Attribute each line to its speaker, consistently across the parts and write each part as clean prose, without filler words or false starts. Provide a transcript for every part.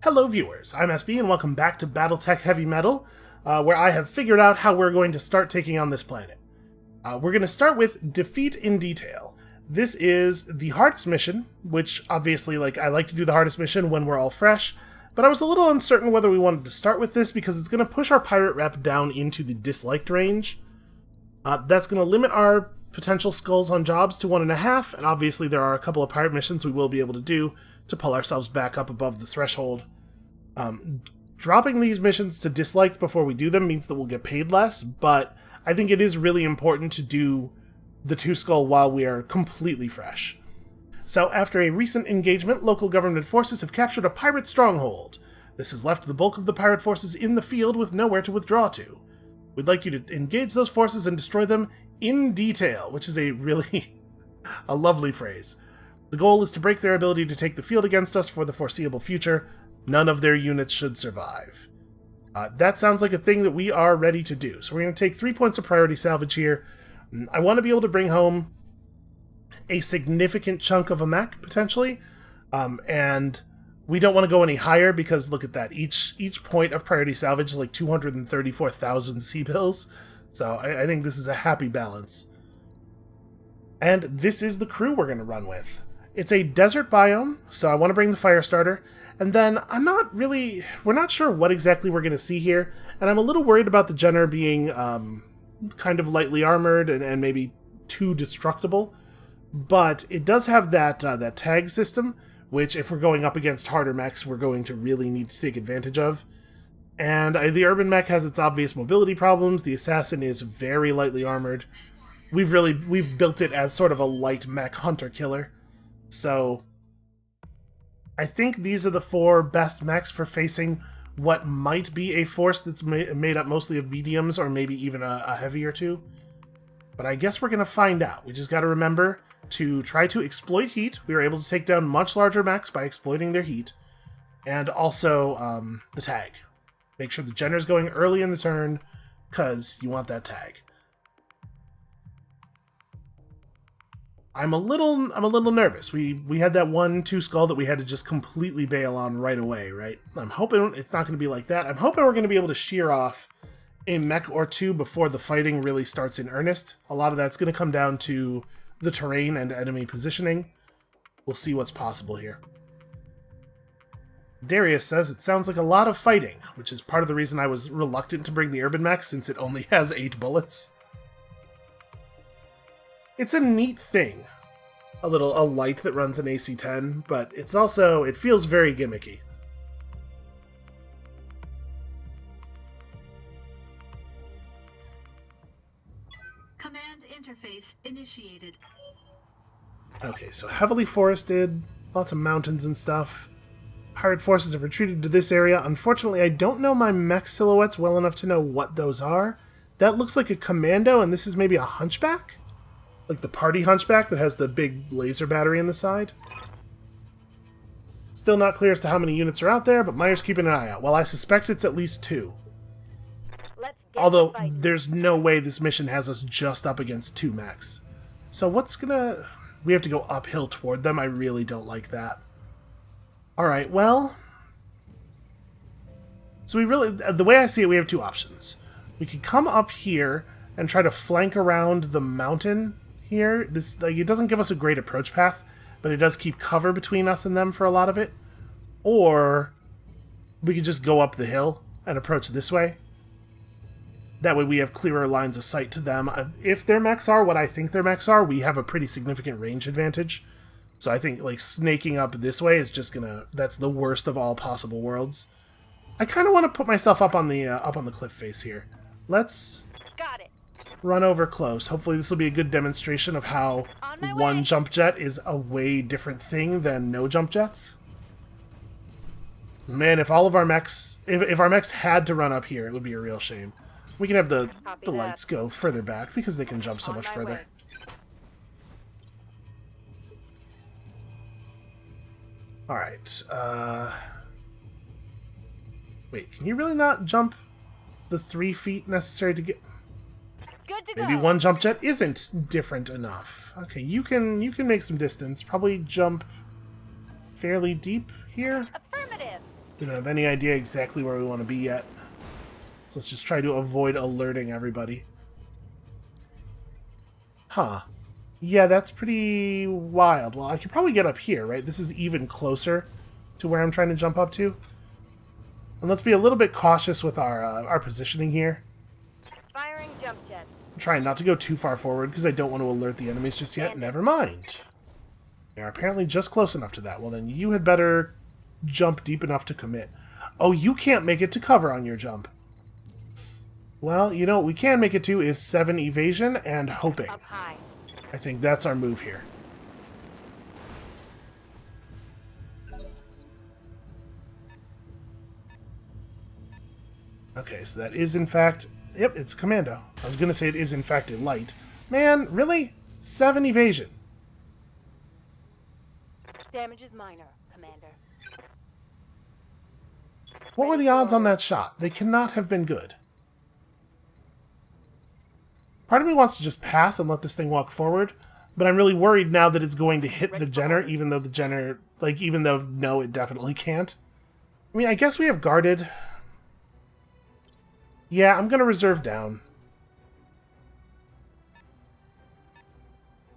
Speaker 1: Hello viewers, I'm SB and welcome back to BattleTech Heavy Metal, where I have figured out how we're going to start taking on this planet. We're going to start with Defeat in Detail. This is the hardest mission, which obviously, I like to do the hardest mission when we're all fresh, but I was a little uncertain whether we wanted to start with this because it's going to push our pirate rep down into the disliked range. That's going to limit our potential skulls on jobs to 1.5, and obviously there are a couple of pirate missions we will be able to do to pull ourselves back up above the threshold. Dropping these missions to disliked before we do them means that we'll get paid less, but I think it is really important to do the 2 skull while we are completely fresh. So after a recent engagement, local government forces have captured a pirate stronghold. This has left the bulk of the pirate forces in the field with nowhere to withdraw to. We'd like you to engage those forces and destroy them in detail, which is a really a lovely phrase. The goal is to break their ability to take the field against us for the foreseeable future. None of their units should survive. That sounds like a thing that we are ready to do. So we're going to take 3 points of priority salvage here. I want to be able to bring home a significant chunk of a mech, potentially. And we don't want to go any higher because, look at that, each point of priority salvage is like 234,000 C-bills. So I think this is a happy balance. And this is the crew we're going to run with. It's a desert biome, so I want to bring the fire starter. And then we're not sure what exactly we're going to see here. And I'm a little worried about the Jenner being kind of lightly armored and maybe too destructible. But it does have that tag system, which if we're going up against harder mechs, we're going to really need to take advantage of. And the urban mech has its obvious mobility problems. The assassin is very lightly armored. We've built it as sort of a light mech hunter-killer. So I think these are the 4 best mechs for facing what might be a force that's made up mostly of mediums or maybe even a heavy or 2. But I guess we're going to find out. We just got to remember to try to exploit heat. We were able to take down much larger mechs by exploiting their heat. And also the tag. Make sure the Jenner's going early in the turn because you want that tag. I'm a little nervous. We had that 1-2 skull that we had to just completely bail on right away, right? I'm hoping it's not going to be like that. I'm hoping we're going to be able to shear off a mech or 2 before the fighting really starts in earnest. A lot of that's going to come down to the terrain and enemy positioning. We'll see what's possible here. Darius says it sounds like a lot of fighting, which is part of the reason I was reluctant to bring the urban mech since it only has 8 bullets. It's a neat thing. A light that runs an AC-10, but it feels very gimmicky.
Speaker 2: Command interface initiated.
Speaker 1: Okay, so heavily forested, lots of mountains and stuff. Pirate forces have retreated to this area. Unfortunately, I don't know my mech silhouettes well enough to know what those are. That looks like a commando, and this is maybe a hunchback? Like the party hunchback that has the big laser battery on the side. Still not clear as to how many units are out there, but Meyer's keeping an eye out. Well, I suspect it's at least 2. Although, there's no way this mission has us just up against 2 mechs. So we have to go uphill toward them. I really don't like that. Alright, well... So the way I see it, we have 2 options. We could come up here and try to flank around the mountain here. It doesn't give us a great approach path, but it does keep cover between us and them for a lot of it. Or we could just go up the hill and approach this way. That way we have clearer lines of sight to them. If their mechs are what I think their mechs are, we have a pretty significant range advantage. So I think snaking up this way is just that's the worst of all possible worlds. I kind of want to put myself up on the cliff face here. Let's run over close. Hopefully this will be a good demonstration of how one jump jet is a way different thing than no jump jets. Because man, if all of our mechs, if our mechs had to run up here, it would be a real shame. We can have the lights go further back because they can jump so much further. Alright, wait, can you really not jump the 3 feet necessary to get... Maybe one jump jet isn't different enough. Okay, you can make some distance. Probably jump fairly deep here.
Speaker 3: Affirmative.
Speaker 1: We don't have any idea exactly where we want to be yet. So let's just try to avoid alerting everybody. Huh. Yeah, that's pretty wild. Well, I could probably get up here, right? This is even closer to where I'm trying to jump up to. And let's be a little bit cautious with our positioning here.
Speaker 3: Firing jump jet.
Speaker 1: I'm trying not to go too far forward because I don't want to alert the enemies just yet. Never mind. They are apparently just close enough to that. Well, then you had better jump deep enough to commit. Oh, you can't make it to cover on your jump. Well, you know what we can make it to is 7 evasion and hoping.
Speaker 3: Up high.
Speaker 1: I think that's our move here. Okay, so that is in fact... Yep, it's a commando. I was going to say it is in fact a light. Man, really? 7 evasion.
Speaker 3: Damage is minor, Commander.
Speaker 1: What were the odds on that shot? They cannot have been good. Part of me wants to just pass and let this thing walk forward, but I'm really worried now that it's going to hit the Jenner, even though the Jenner... Like, even though, no, it definitely can't. I mean, I guess we have guarded... Yeah, I'm going to reserve down.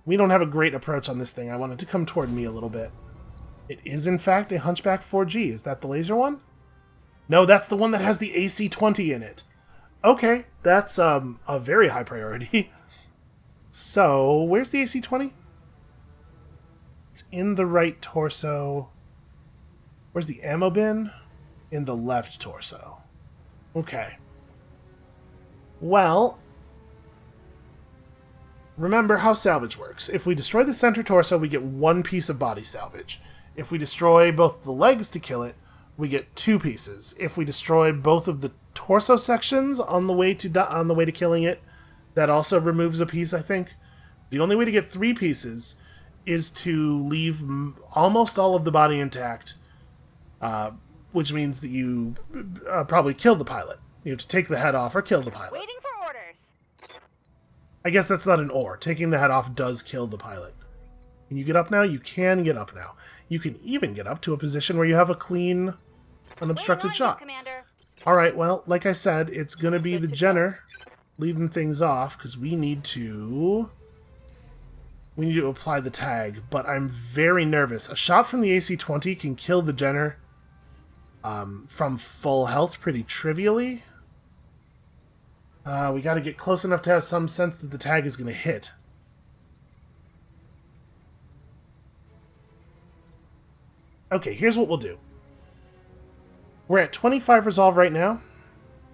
Speaker 1: We don't have a great approach on this thing. I want it to come toward me a little bit. It is, in fact, a Hunchback 4G. Is that the laser one? No, that's the one that has the AC-20 in it. Okay, that's a very high priority. So, where's the AC-20? It's in the right torso. Where's the ammo bin? In the left torso. Okay. Well, remember how salvage works. If we destroy the center torso, we get 1 piece of body salvage. If we destroy both the legs to kill it, we get 2 pieces. If we destroy both of the torso sections on the way to killing it, that also removes a piece, I think. The only way to get 3 pieces is to leave almost all of the body intact, which means that you probably kill the pilot. You have to take the head off or kill the pilot.
Speaker 3: Waiting for orders.
Speaker 1: I guess that's not an or. Taking the head off does kill the pilot. Can you get up now? You can get up now. You can even get up to a position where you have a clean, unobstructed shot. Alright, well, like I said, it's going to be the Jenner leading things off, because we need to apply the tag, but I'm very nervous. A shot from the AC-20 can kill the Jenner from full health pretty trivially. We got to get close enough to have some sense that the tag is going to hit. Okay, here's what we'll do. We're at 25 resolve right now.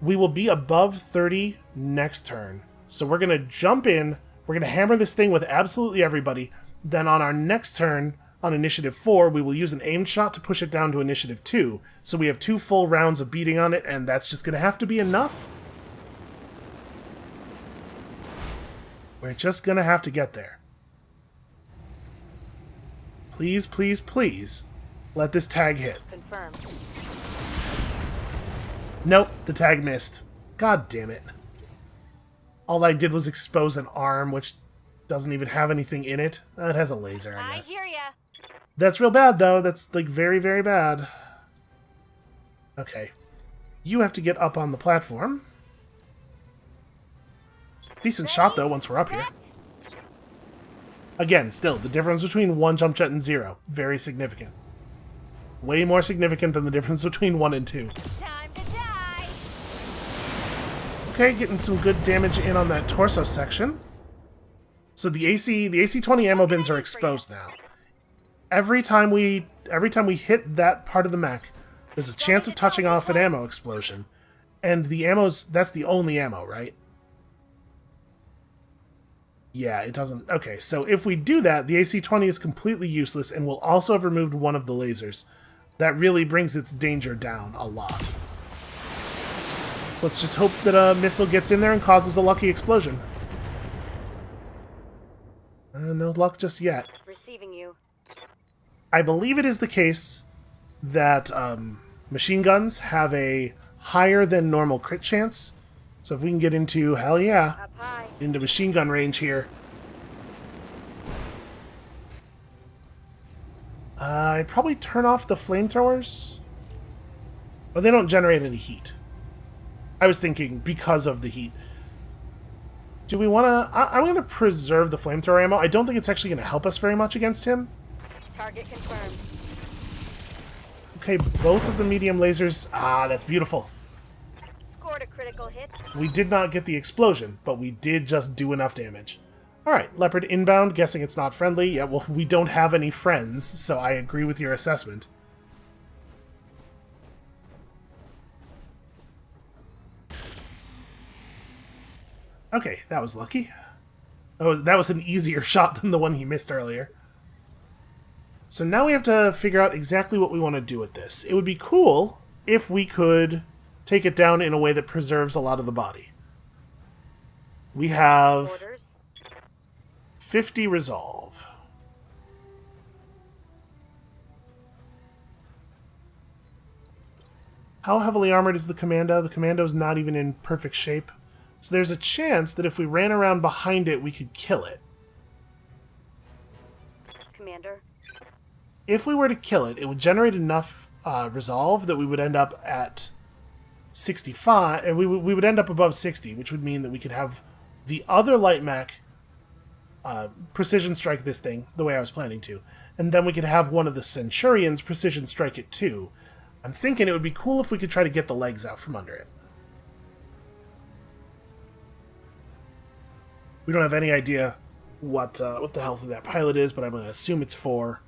Speaker 1: We will be above 30 next turn. So we're going to jump in. We're going to hammer this thing with absolutely everybody. Then on our next turn, on Initiative 4, we will use an aimed shot to push it down to Initiative 2. So we have 2 full rounds of beating on it, and that's just going to have to be enough. We're just going to have to get there. Please, please, please, let this tag hit.
Speaker 3: Confirmed.
Speaker 1: Nope, the tag missed. God damn it. All I did was expose an arm, which doesn't even have anything in it. It has a laser, I guess.
Speaker 3: I hear ya.
Speaker 1: That's real bad, though. That's, like, very, very bad. Okay. You have to get up on the platform. Decent shot, though, once we're up here. Again, still, the difference between 1 jump jet and 0. Very significant. Way more significant than the difference between 1 and 2.
Speaker 3: Time to die.
Speaker 1: Okay, getting some good damage in on that torso section. So the AC-20 ammo bins are exposed now. Every time we hit that part of the mech, there's a chance of touching off an ammo explosion. And that's the only ammo, right? Yeah, it doesn't... Okay, so if we do that, the AC-20 is completely useless and will also have removed one of the lasers. That really brings its danger down a lot. So let's just hope that a missile gets in there and causes a lucky explosion. No luck just yet.
Speaker 3: Receiving you.
Speaker 1: I believe it is the case that machine guns have a higher than normal crit chance. So if we can get into, hell yeah,
Speaker 3: Up high.
Speaker 1: into machine gun range here. I'd probably turn off the flamethrowers. But they don't generate any heat. I was thinking because of the heat. Do we want to... I'm going to preserve the flamethrower ammo. I don't think it's actually going to help us very much against him.
Speaker 3: Target confirmed.
Speaker 1: Okay, both of the medium lasers... Ah, that's beautiful.
Speaker 3: Scored a critical hit.
Speaker 1: We did not get the explosion, but we did just do enough damage. Alright, Leopard inbound, guessing it's not friendly. Yeah, well, we don't have any friends, so I agree with your assessment. Okay, that was lucky. Oh, that was an easier shot than the one he missed earlier. So now we have to figure out exactly what we want to do with this. It would be cool if we could take it down in a way that preserves a lot of the body. We have
Speaker 3: Orders.
Speaker 1: 50 resolve. How heavily armored is the Commando? The Commando's not even in perfect shape. So there's a chance that if we ran around behind it, we could kill it.
Speaker 3: Commander.
Speaker 1: If we were to kill it, it would generate enough resolve that we would end up at 65, and we would end up above 60, which would mean that we could have the other light mech precision strike this thing the way I was planning to, and then we could have one of the Centurions precision strike it too. I'm thinking it would be cool if we could try to get the legs out from under it. We don't have any idea what the health of that pilot is, but I'm going to assume it's 4.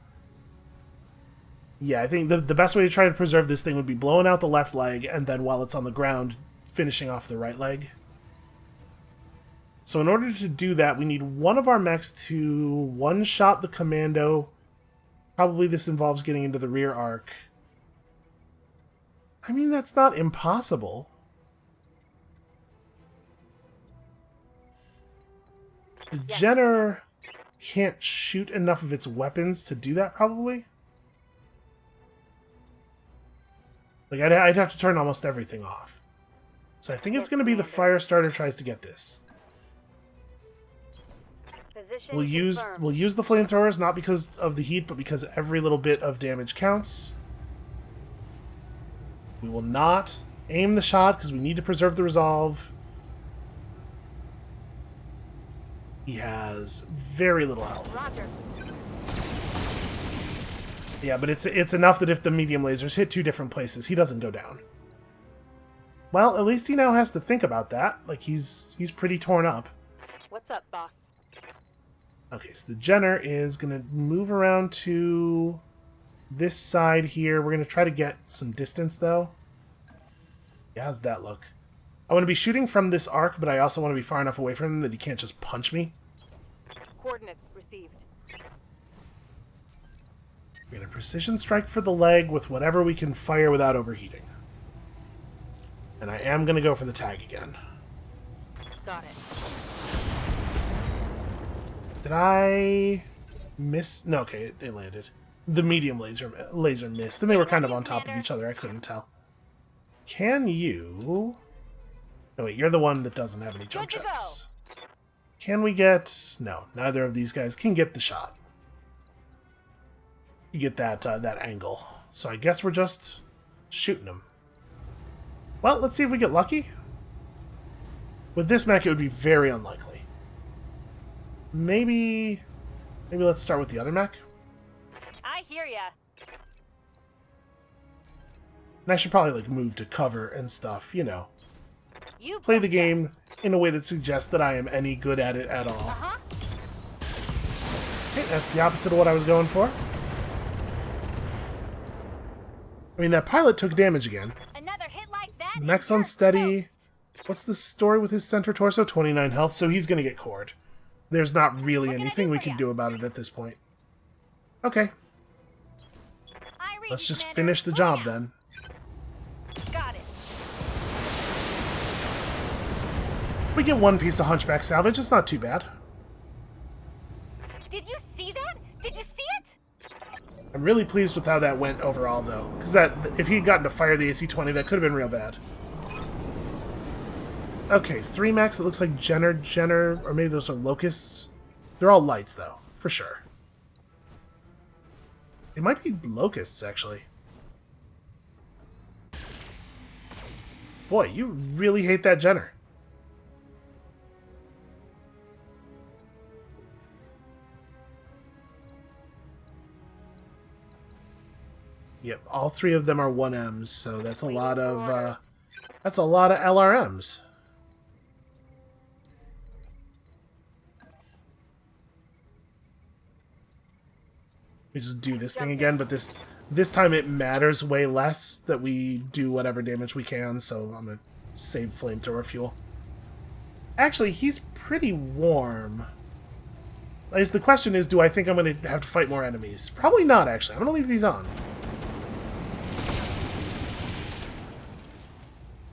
Speaker 1: Yeah, I think the best way to try to preserve this thing would be blowing out the left leg, and then while it's on the ground, finishing off the right leg. So in order to do that, we need one of our mechs to one-shot the Commando. Probably this involves getting into the rear arc. I mean, that's not impossible. The Jenner can't shoot enough of its weapons to do that, probably. Like, I'd have to turn almost everything off. So I think it's going to be the Firestarter tries to get this.
Speaker 3: Position
Speaker 1: We'll use the flamethrowers, not because of the heat, but because every little bit of damage counts. We will not aim the shot because we need to preserve the resolve. He has very little health.
Speaker 3: Roger.
Speaker 1: Yeah, but it's enough that if the medium lasers hit 2 different places, he doesn't go down. Well, at least he now has to think about that. Like, he's pretty torn up.
Speaker 3: What's up, boss?
Speaker 1: Okay, so the Jenner is going to move around to this side here. We're going to try to get some distance, though. Yeah, how's that look? I want to be shooting from this arc, but I also want to be far enough away from him that he can't just punch me.
Speaker 3: Coordinates received.
Speaker 1: We're going to precision strike for the leg with whatever we can fire without overheating. And I am going to go for the tag again.
Speaker 3: Got it.
Speaker 1: Did I miss? No, okay, it landed. The medium laser missed, and they were kind of on top of each other. I couldn't tell. Can you... No, wait, you're the one that doesn't have any jump jets. Can we get... No, neither of these guys can get the shot. You get that that angle. So I guess we're just shooting them. Well, let's see if we get lucky. With this mech, it would be very unlikely. Maybe let's start with the other mech.
Speaker 3: I hear ya.
Speaker 1: And I should probably like move to cover and stuff, you know.
Speaker 3: You
Speaker 1: Play the game in a way that suggests that I am any good at it at all.
Speaker 3: Uh-huh.
Speaker 1: Okay, that's the opposite of what I was going for. I mean, that pilot took damage again.
Speaker 3: Another hit like that.
Speaker 1: Mech's unsteady. What's the story with his center torso? 29 health, so he's gonna get cored. There's not really anything we can do about it at this point. Okay. Let's just finish the job then.
Speaker 3: Got it.
Speaker 1: We get one piece of Hunchback salvage, it's not too bad.
Speaker 3: Did you see that? Did you see it?
Speaker 1: I'm really pleased with how that went overall, though. Because that, if he'd gotten to fire the AC-20, that could have been real bad. Okay, 3 mechs. It looks like Jenner, or maybe those are Locusts. They're all lights, though, for sure. They might be Locusts, actually. Boy, you really hate that Jenner. Yep, all three of them are 1Ms, so that's a lot of LRMs. We just do this thing again, but this time it matters way less that we do whatever damage we can, so I'm gonna save flamethrower fuel. Actually, he's pretty warm. The question is, do I think I'm gonna have to fight more enemies? Probably not, actually. I'm gonna leave these on.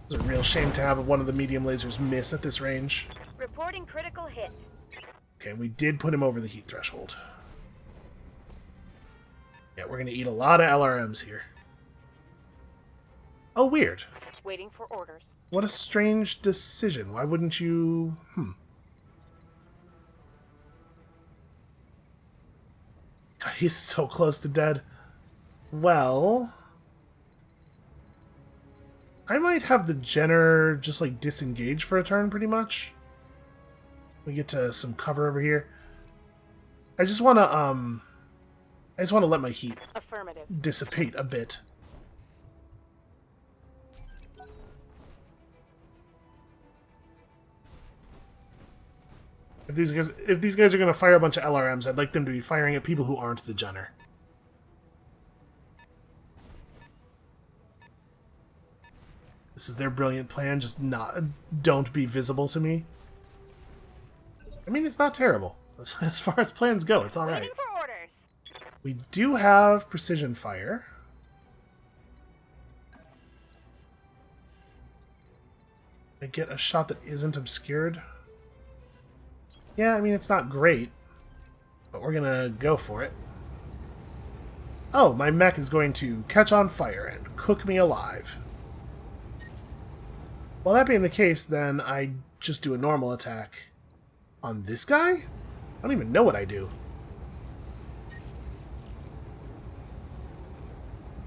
Speaker 1: It's a real shame to have one of the medium lasers miss at this range.
Speaker 3: Reporting critical hit.
Speaker 1: Okay, we did put him over the heat threshold. Yeah, we're going to eat a lot of LRMs here. Oh, weird.
Speaker 3: Waiting for orders.
Speaker 1: What a strange decision. Why wouldn't you... God, he's so close to dead. Well... I might have the Jenner just, like, disengage for a turn, pretty much. We get to some cover over here. I just want to, let my heat dissipate a bit. If these guys are going to fire a bunch of LRMs, I'd like them to be firing at people who aren't the Jenner. This is their brilliant plan, just don't be visible to me. I mean, it's not terrible. As far as plans go, it's alright.
Speaker 3: Waiting for orders.
Speaker 1: We do have precision fire. I get a shot that isn't obscured. Yeah, I mean, it's not great, but we're gonna go for it. Oh, my mech is going to catch on fire and cook me alive. Well, that being the case, then I just do a normal attack on this guy? I don't even know what I do.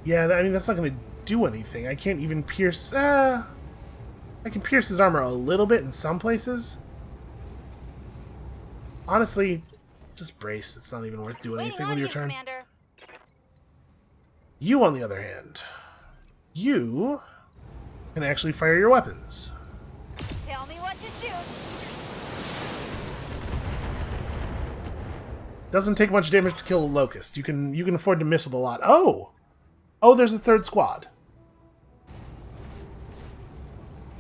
Speaker 1: Yeah, I mean, that's not going to do anything. I can't even pierce... I can pierce his armor a little bit in some places. Honestly, just brace. It's not even worth doing anything with your turn.
Speaker 3: Commander.
Speaker 1: You, on the other hand, you can actually fire your weapons.
Speaker 3: Tell me what to shoot.
Speaker 1: Doesn't take much damage to kill a locust. You can afford to miss with a lot. Oh! Oh, there's a third squad.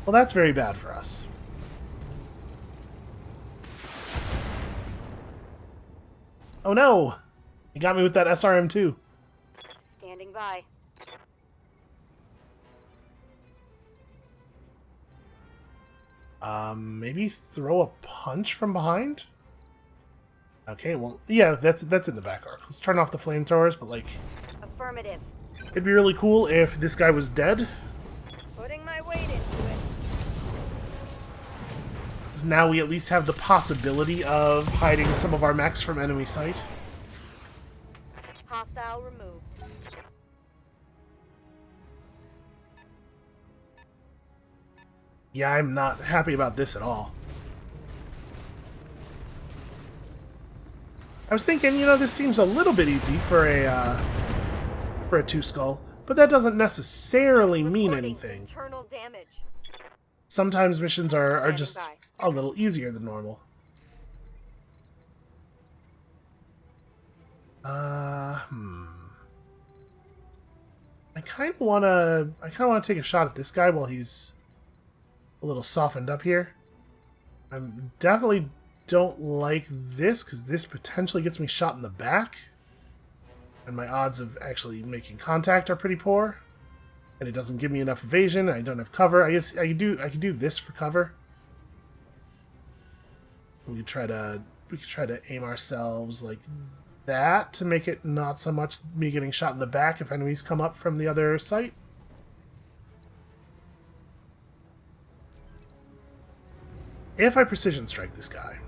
Speaker 1: Well, that's very bad for us. Oh no! He got me with that SRM too.
Speaker 3: Standing by.
Speaker 1: Maybe throw a punch from behind? Okay, well, yeah, that's in the back arc. Let's turn off the flamethrowers, but, like...
Speaker 3: Affirmative.
Speaker 1: It'd be really cool if this guy was dead.
Speaker 3: Putting my weight into it.
Speaker 1: 'Cause now we at least have the possibility of hiding some of our mechs from enemy sight.
Speaker 3: Hostile removed.
Speaker 1: Yeah, I'm not happy about this at all. I was thinking, you know, this seems a little bit easy for a two-skull, but that doesn't necessarily mean anything.
Speaker 3: Internal damage.
Speaker 1: Sometimes missions are just a little easier than normal. I kind of want to take a shot at this guy while he's a little softened up here. I definitely don't like this, because this potentially gets me shot in the back. And my odds of actually making contact are pretty poor. And it doesn't give me enough evasion. I don't have cover. I guess I could do this for cover. We could try to aim ourselves like that to make it not so much me getting shot in the back if enemies come up from the other site. If I precision strike this guy,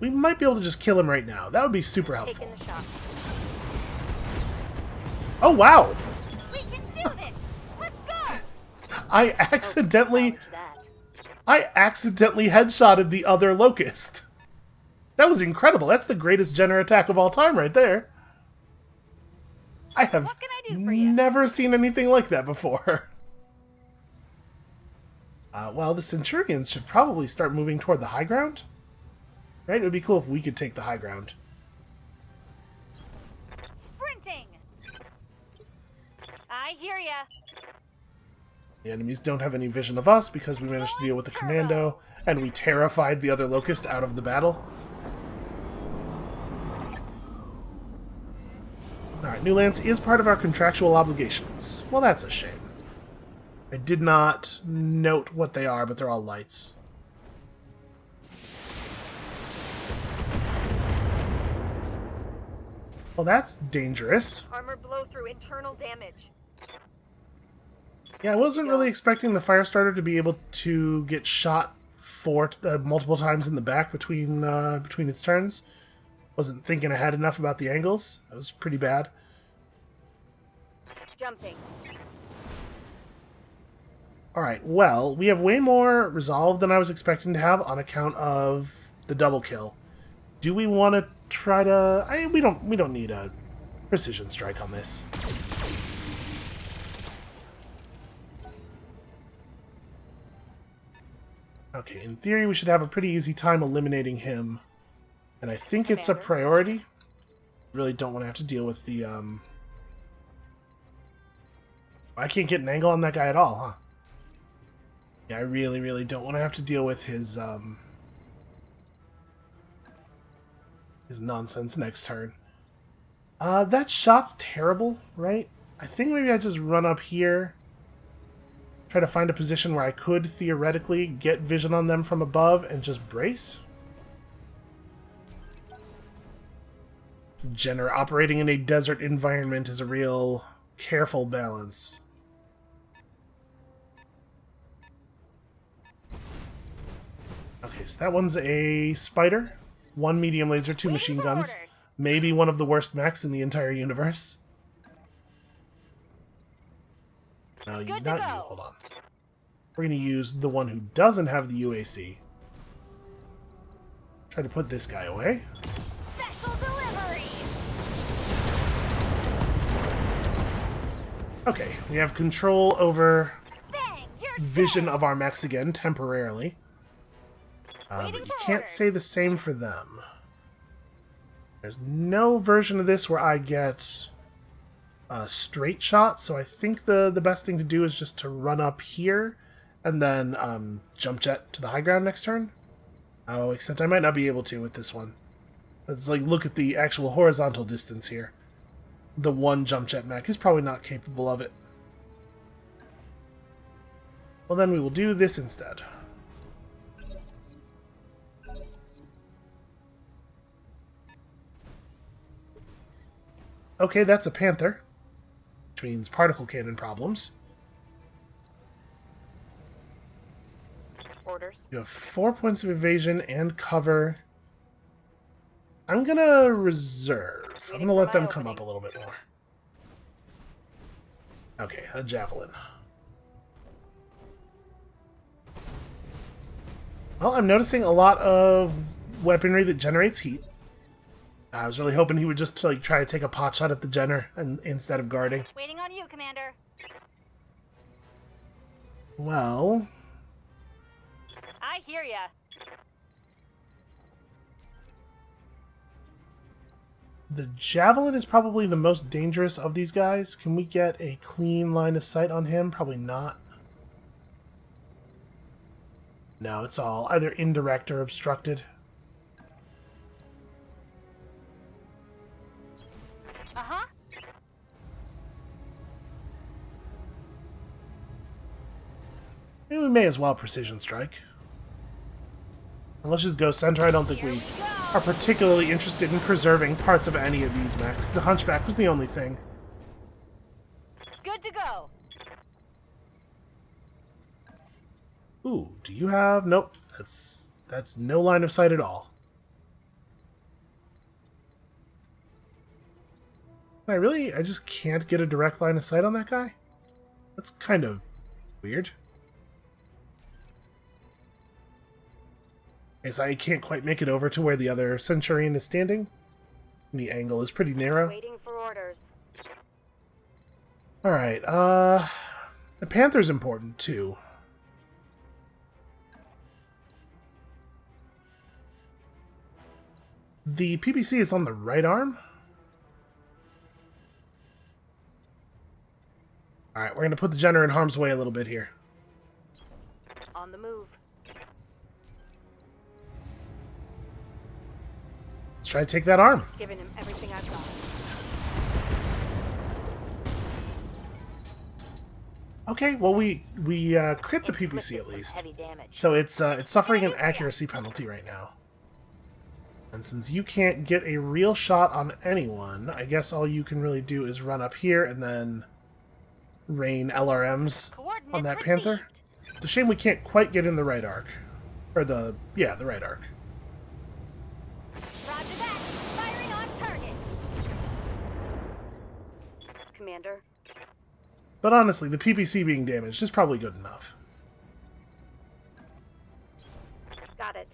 Speaker 1: We might be able to just kill him right now. That would be super helpful.
Speaker 3: Taking the shot.
Speaker 1: Oh, wow!
Speaker 3: We can do this! Let's go!
Speaker 1: I accidentally
Speaker 3: Acknowledge that.
Speaker 1: headshotted the other Locust. That was incredible. That's the greatest Jenner attack of all time right there. I have
Speaker 3: What can I do for you?
Speaker 1: never seen anything like that before. Well, the Centurions should probably start moving toward the high ground. Right? It would be cool if we could take the high ground.
Speaker 3: Sprinting! I hear ya.
Speaker 1: The enemies don't have any vision of us because we managed to deal with the commando, and we terrified the other Locust out of the battle. Alright, New Lance is part of our contractual obligations. Well, that's a shame. I did not note what they are, but they're all lights. Well, that's dangerous.
Speaker 3: Armor blow through internal damage.
Speaker 1: Yeah, I wasn't really expecting the Firestarter to be able to get shot multiple times in the back between its turns. Wasn't thinking ahead enough about the angles. That was pretty bad.
Speaker 3: Jumping.
Speaker 1: Alright, well, we have way more resolve than I was expecting to have on account of the double kill. Do we want to try to... we don't need a precision strike on this. Okay, in theory we should have a pretty easy time eliminating him. And I think it's a priority. Really don't want to have to deal with the, I can't get an angle on that guy at all, huh? Yeah, I really, really don't want to have to deal with his nonsense next turn. That shot's terrible, right? I think maybe I just run up here, try to find a position where I could theoretically get vision on them from above and just brace. Jenner operating in a desert environment is a real careful balance. Okay, so that one's a spider. 1 medium laser, 2 machine guns. Maybe one of the worst mechs in the entire universe. No, not you. Hold on. We're going to use the one who doesn't have the UAC. Try to put this guy away.
Speaker 3: Special delivery!
Speaker 1: Okay, we have control over
Speaker 3: Bang! You're
Speaker 1: vision of our mechs again, temporarily. But you can't say the same for them. There's no version of this where I get a straight shot, so I think the best thing to do is just to run up here and then jump jet to the high ground next turn. Oh, except I might not be able to with this one. Let's look at the actual horizontal distance here. The one jump jet mech is probably not capable of it. Well, then we will do this instead. Okay, that's a Panther, which means particle cannon problems.
Speaker 3: Orders.
Speaker 1: You have 4 points of evasion and cover. I'm gonna reserve. I'm gonna let them come up a little bit more. Okay, a javelin. Well, I'm noticing a lot of weaponry that generates heat. I was really hoping he would just try to take a pot shot at the Jenner instead of guarding.
Speaker 3: Waiting on you, Commander.
Speaker 1: Well,
Speaker 3: I hear ya.
Speaker 1: the Javelin is probably the most dangerous of these guys. Can we get a clean line of sight on him? Probably not. No, it's all either indirect or obstructed.
Speaker 3: Uh-huh.
Speaker 1: Maybe we may as well precision strike. And let's just go center. I don't think we are particularly interested in preserving parts of any of these mechs. The Hunchback was the only thing.
Speaker 3: Good to go.
Speaker 1: Ooh, do you have... Nope. That's no line of sight at all. I just can't get a direct line of sight on that guy? That's kind of weird. As I can't quite make it over to where the other Centurion is standing. The angle is pretty narrow.
Speaker 3: Waiting for orders.
Speaker 1: Alright, the Panther's important, too. The PPC is on the right arm. Alright, we're going to put the Jenner in harm's way a little bit here.
Speaker 3: On the move.
Speaker 1: Let's try to take that arm.
Speaker 3: Giving him everything I've got.
Speaker 1: Okay, well we crit the PPC at least.
Speaker 3: Heavy damage.
Speaker 1: So it's suffering an accuracy penalty right now. And since you can't get a real shot on anyone, I guess all you can really do is run up here and then rain LRMs on that Panther. It's a shame we can't quite get in the right arc. Or the right arc.
Speaker 3: Roger that. Firing on target. Commander.
Speaker 1: But honestly, the PPC being damaged is probably good enough.
Speaker 3: Got it.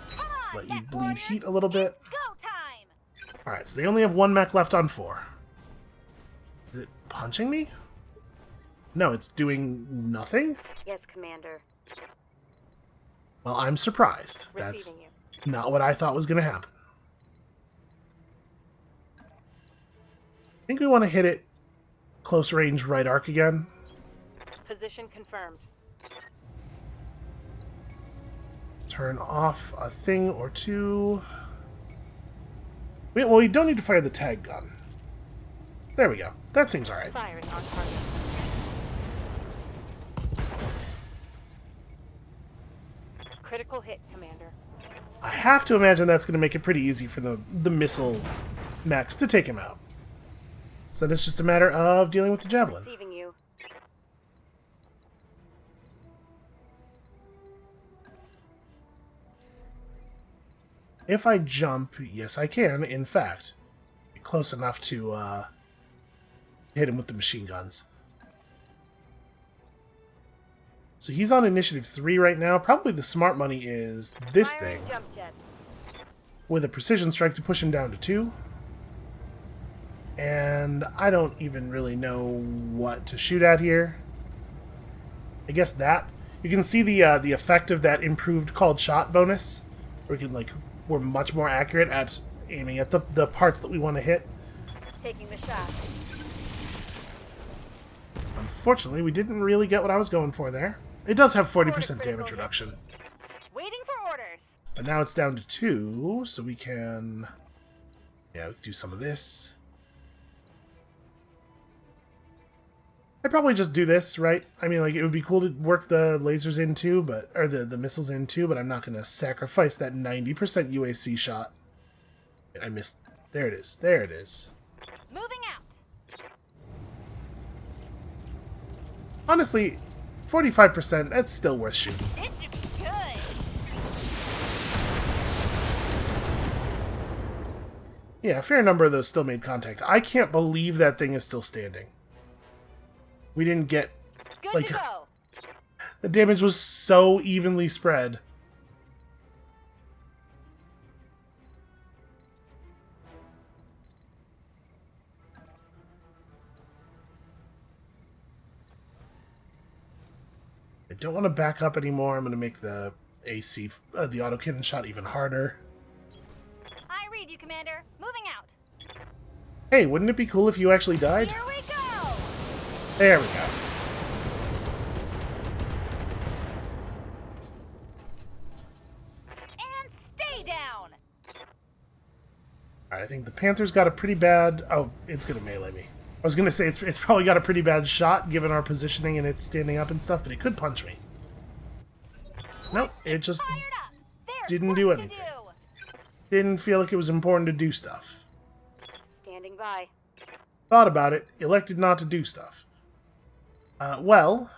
Speaker 1: Let's let you bleed heat a little bit.
Speaker 3: Go time.
Speaker 1: Alright, so they only have one mech left on 4. Is it punching me? No, it's doing nothing?
Speaker 3: Yes, Commander.
Speaker 1: Well, I'm surprised. That's
Speaker 3: Receiving you.
Speaker 1: not what I thought was going to happen. I think we want to hit it close range right arc again.
Speaker 3: Position confirmed.
Speaker 1: Turn off a thing or two. Well, we don't need to fire the tag gun. There we go. That seems alright.
Speaker 3: Firing on target. Critical hit, Commander.
Speaker 1: I have to imagine that's going to make it pretty easy for the missile mechs to take him out. So then it's just a matter of dealing with the javelin.
Speaker 3: Receiving you.
Speaker 1: If I jump, yes I can, in fact. Be close enough to hit him with the machine guns. So he's on initiative 3 right now. Probably the smart money is this
Speaker 3: Firing
Speaker 1: thing.
Speaker 3: jump jet.
Speaker 1: With a precision strike to push him down to 2. And I don't even really know what to shoot at here. I guess that. You can see the effect of that improved called shot bonus. Where we can, we're much more accurate at aiming at the parts that we want to hit.
Speaker 3: Taking the shot.
Speaker 1: Unfortunately, we didn't really get what I was going for there. It does have 40% damage reduction.
Speaker 3: Waiting for orders.
Speaker 1: But now it's down to 2, so we can... Yeah, we can do some of this. I'd probably just do this, right? I mean, it would be cool to work the lasers in too, or the missiles in too, but I'm not going to sacrifice that 90% UAC shot. I missed... There it is. There it is.
Speaker 3: Moving out.
Speaker 1: Honestly, 45%, that's still worth shooting.
Speaker 3: This should be good.
Speaker 1: Yeah, a fair number of those still made contact. I can't believe that thing is still standing. We didn't get...
Speaker 3: Good to go.
Speaker 1: The damage was so evenly spread. I don't want to back up anymore. I'm going to make the AC, the autocannon shot even harder.
Speaker 3: I read you, Commander. Moving out.
Speaker 1: Hey, wouldn't it be cool if you actually died?
Speaker 3: Here we go.
Speaker 1: There we go.
Speaker 3: And stay down.
Speaker 1: Alright, I think the Panther's got a pretty bad... Oh, it's going to melee me. I was going to say it's probably got a pretty bad shot given our positioning and it's standing up and stuff, but it could punch me. Nope, it just
Speaker 3: Fired up. There's
Speaker 1: didn't
Speaker 3: work
Speaker 1: do
Speaker 3: to
Speaker 1: anything. Didn't feel like it was important to do stuff.
Speaker 3: Standing by.
Speaker 1: Thought about it, elected not to do stuff. Well...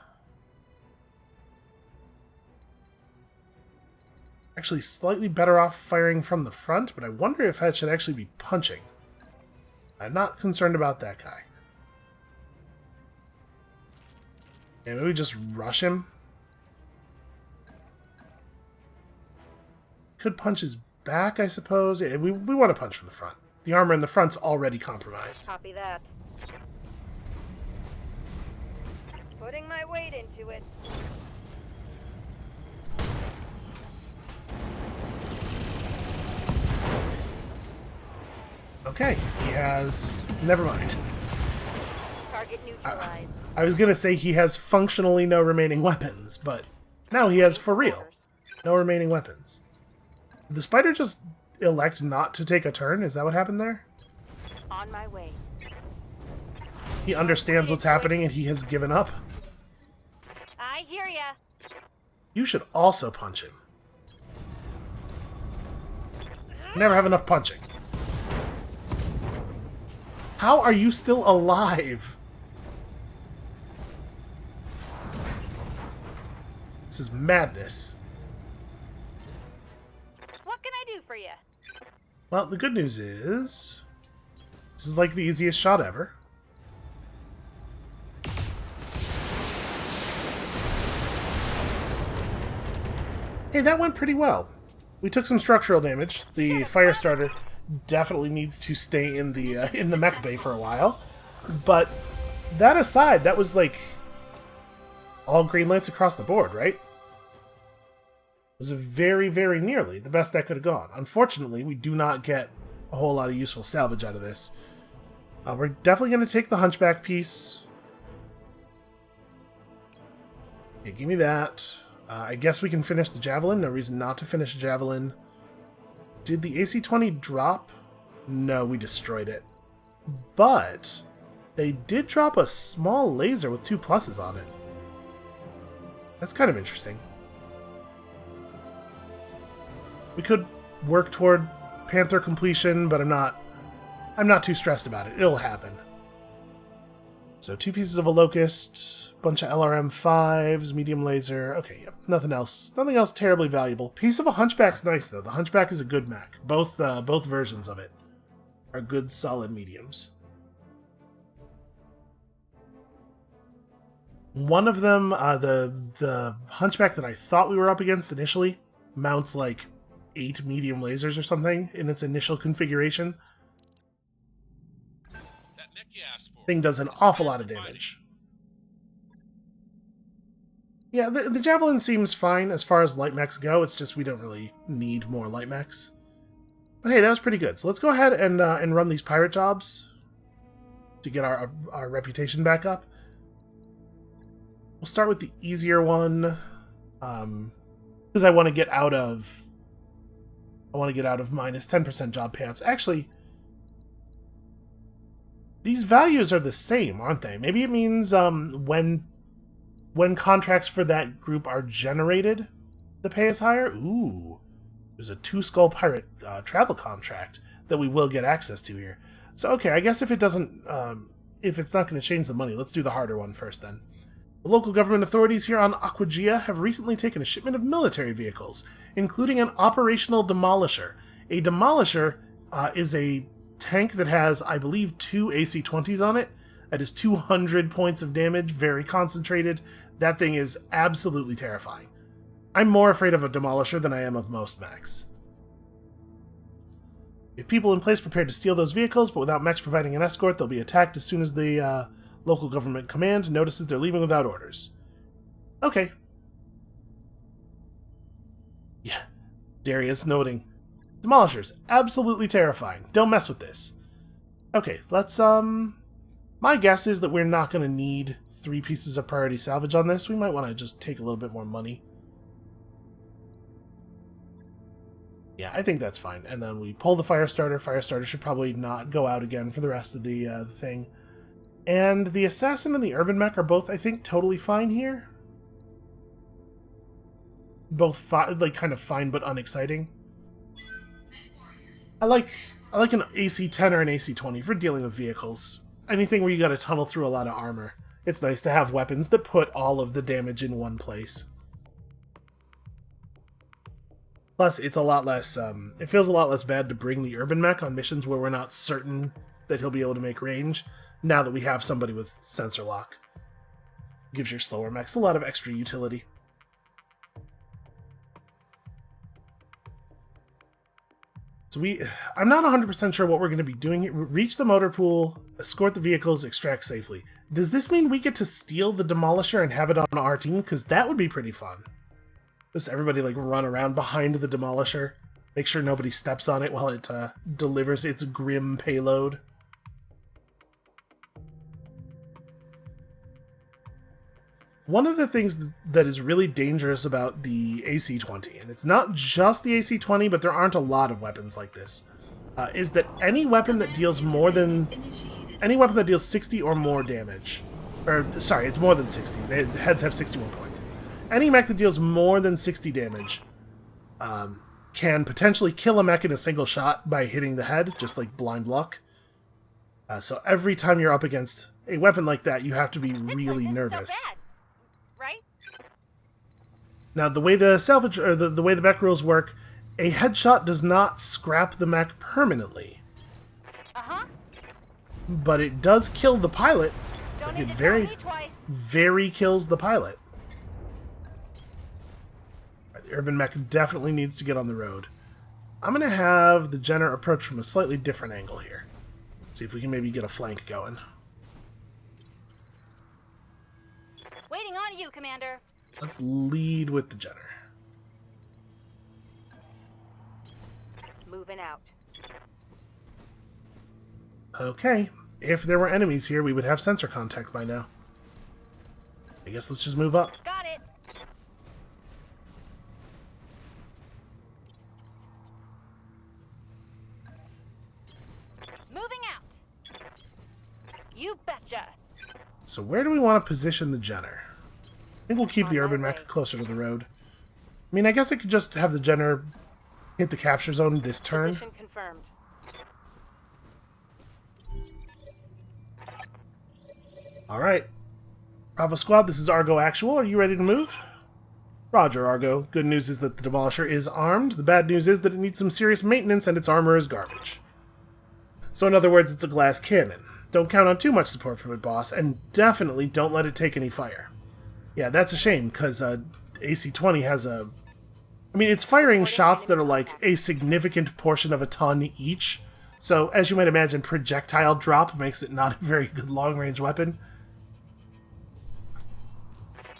Speaker 1: Actually, slightly better off firing from the front, but I wonder if I should actually be punching. I'm not concerned about that guy. Okay, maybe just rush him. Could punch his back, I suppose. Yeah, we want to punch from the front. The armor in the front's already compromised.
Speaker 3: Copy that. Putting my weight into it.
Speaker 1: Okay, he has... Never mind.
Speaker 3: Target neutralized.
Speaker 1: I was gonna say he has functionally no remaining weapons, but now he has for real. No remaining weapons. Did the spider just elect not to take a turn? Is that what happened there?
Speaker 3: On my way.
Speaker 1: He understands what's happening and he has given up.
Speaker 3: I hear ya.
Speaker 1: You should also punch him. Never have enough punching. How are you still alive? This is madness.
Speaker 3: What can I do for you?
Speaker 1: Well, the good news is... This is like the easiest shot ever. Hey, that went pretty well. We took some structural damage. The fire starter definitely needs to stay in the mech bay for a while. But that aside, that was like all green lights across the board, right? It was very, very nearly the best that could have gone. Unfortunately, we do not get a whole lot of useful salvage out of this. We're definitely going to take the hunchback piece. Okay, give me that. I guess we can finish the javelin. No reason not to finish javelin. Did the AC-20 drop? No, we destroyed it. But they did drop a small laser with 2 pluses on it. That's kind of interesting. We could work toward Panther completion, but I'm not too stressed about it. It'll happen. So 2 pieces of a locust, bunch of LRM-5s, medium laser. Okay, yep, nothing else. Nothing else terribly valuable. Piece of a hunchback's nice though. The hunchback is a good mech. Both versions of it are good, solid mediums. One of them, the hunchback that I thought we were up against initially, mounts like 8 medium lasers or something in its initial configuration. Thing does an awful lot of damage. Yeah, the javelin seems fine as far as light mechs go. It's just we don't really need more light mechs. But hey, that was pretty good. So let's go ahead and run these pirate jobs to get our reputation back up. We'll start with the easier one because I want to get out of minus 10% job payouts. Actually, these values are the same, aren't they? Maybe it means when contracts for that group are generated, the pay is higher? Ooh. There's a 2-skull pirate travel contract that we will get access to here. So, okay, I guess if it doesn't... if it's not going to change the money, let's do the harder one first, then. The local government authorities here on Aquagia have recently taken a shipment of military vehicles, including an operational demolisher. A demolisher is a tank that has, I believe, 2 AC-20s on it. That is 200 points of damage, very concentrated. That thing is absolutely terrifying. I'm more afraid of a demolisher than I am of most mechs. We have people in place prepared to steal those vehicles, but without mechs providing an escort, they'll be attacked as soon as the local government command notices they're leaving without orders. Okay. Yeah, Darius noting. Demolishers, absolutely terrifying. Don't mess with this. Okay, let's, my guess is that we're not going to need 3 pieces of priority salvage on this. We might want to just take a little bit more money. Yeah, I think that's fine. And then we pull the fire starter. Fire starter should probably not go out again for the rest of the thing. And the assassin and the urban mech are both, I think, totally fine here. Both kind of fine but unexciting. I like an AC-10 or an AC-20 for dealing with vehicles. Anything where you gotta tunnel through a lot of armor. It's nice to have weapons that put all of the damage in one place. Plus, it's a lot less, it feels a lot less bad to bring the urban mech on missions where we're not certain that he'll be able to make range now that we have somebody with sensor lock. Gives your slower mechs a lot of extra utility. So I'm not 100% sure what we're going to be doing here. Reach the motor pool, escort the vehicles, extract safely. Does this mean we get to steal the demolisher and have it on our team? Because that would be pretty fun. Just everybody like run around behind the demolisher. Make sure nobody steps on it while it delivers its grim payload. One of the things that is really dangerous about the AC-20, and it's not just the AC-20, but there aren't a lot of weapons like this, is that any weapon that deals 60 or more damage, or sorry, it's more than 60. The heads have 61 points. Any mech that deals more than 60 damage can potentially kill a mech in a single shot by hitting the head, just like blind luck. So every time you're up against a weapon like that, you have to be really nervous.
Speaker 3: So bad, right?
Speaker 1: Now, the way the salvage or the way the mech rules work, a headshot does not scrap the mech permanently. But it does kill the pilot.
Speaker 3: Don't
Speaker 1: Like
Speaker 3: need
Speaker 1: it
Speaker 3: to tell me twice.
Speaker 1: very kills the pilot. The urban mech definitely needs to get on the road. I'm going to have the Jenner approach from a slightly different angle here. See if we can maybe get a flank going.
Speaker 3: Waiting on you, Commander.
Speaker 1: Let's lead with the Jenner.
Speaker 3: Moving out.
Speaker 1: Okay, if there were enemies here, we would have sensor contact by now. I guess let's just move up.
Speaker 3: Got it. Moving out. You betcha.
Speaker 1: So where do we want to position the Jenner? I think we'll keep the urban mech closer to the road. I mean, I guess I could just have the Jenner hit the capture zone this turn.
Speaker 3: Position confirmed.
Speaker 1: Alright. Bravo Squad, this is Argo Actual. Are you ready to move? Roger, Argo. Good news is that the Demolisher is armed. The bad news is that it needs some serious maintenance and its armor is garbage. So in other words, it's a glass cannon. Don't count on too much support from it, boss, and definitely don't let it take any fire. Yeah, that's a shame, because AC-20 has a... I mean, it's firing shots that are like a significant portion of a ton each, so as you might imagine, projectile drop makes it not a very good long-range weapon.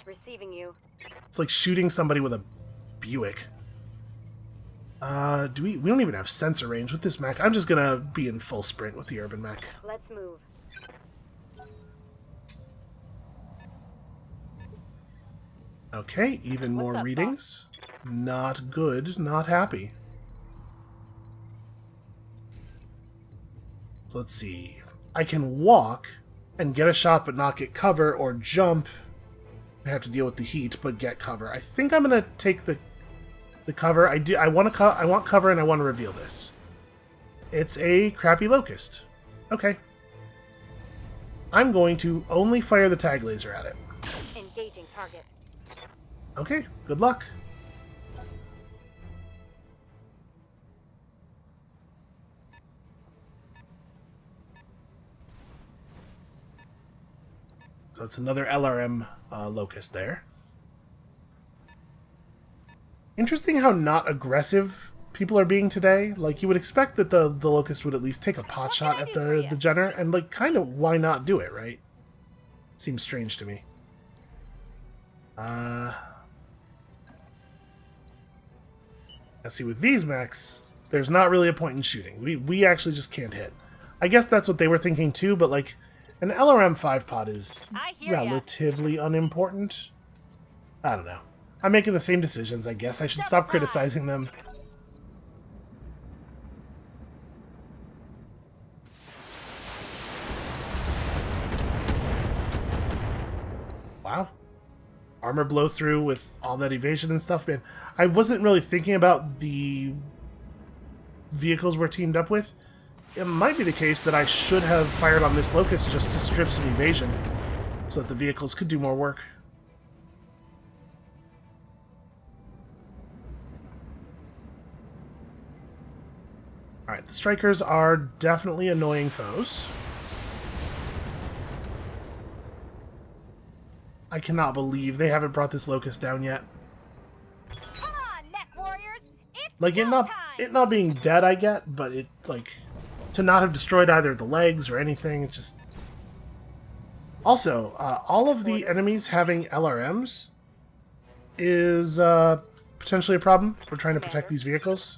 Speaker 3: Receiving you.
Speaker 1: It's like shooting somebody with a Buick. We don't even have sensor range with this mech. I'm just gonna be in full sprint with the urban mech.
Speaker 3: Let's move.
Speaker 1: Okay, even more
Speaker 3: up,
Speaker 1: readings. Not good, not happy. So let's see. I can walk and get a shot but not get cover, or jump. I have to deal with the heat but get cover. I think I'm gonna take the cover. I want cover and I want to reveal this. It's a crappy locust. Okay. I'm going to only fire the tag laser at it.
Speaker 3: Engaging target.
Speaker 1: Okay, good luck. So it's another LRM locust there. Interesting how not aggressive people are being today. Like, you would expect that the locust would at least take a pot shot at the Jenner, and like, kind of, why not do it, right? Seems strange to me. Let's see, with these mechs, there's not really a point in shooting. We actually just can't hit. I guess that's what they were thinking too, but like, an LRM 5-pot is relatively unimportant. I don't know. I'm making the same decisions, I guess. I should stop criticizing them. Wow. Armor blow through with all that evasion and stuff, man. I wasn't really thinking about the vehicles we're teamed up with. It might be the case that I should have fired on this locust just to strip some evasion, so that the vehicles could do more work. Alright, the strikers are definitely annoying foes. I cannot believe they haven't brought this locust down yet.
Speaker 3: Come on, mech warriors! It's
Speaker 1: Like, it
Speaker 3: showtime!
Speaker 1: not being dead, I get, but it, like, to not have destroyed either the legs or anything, it's just... Also, all of the enemies having LRMs is potentially a problem for trying to protect these vehicles.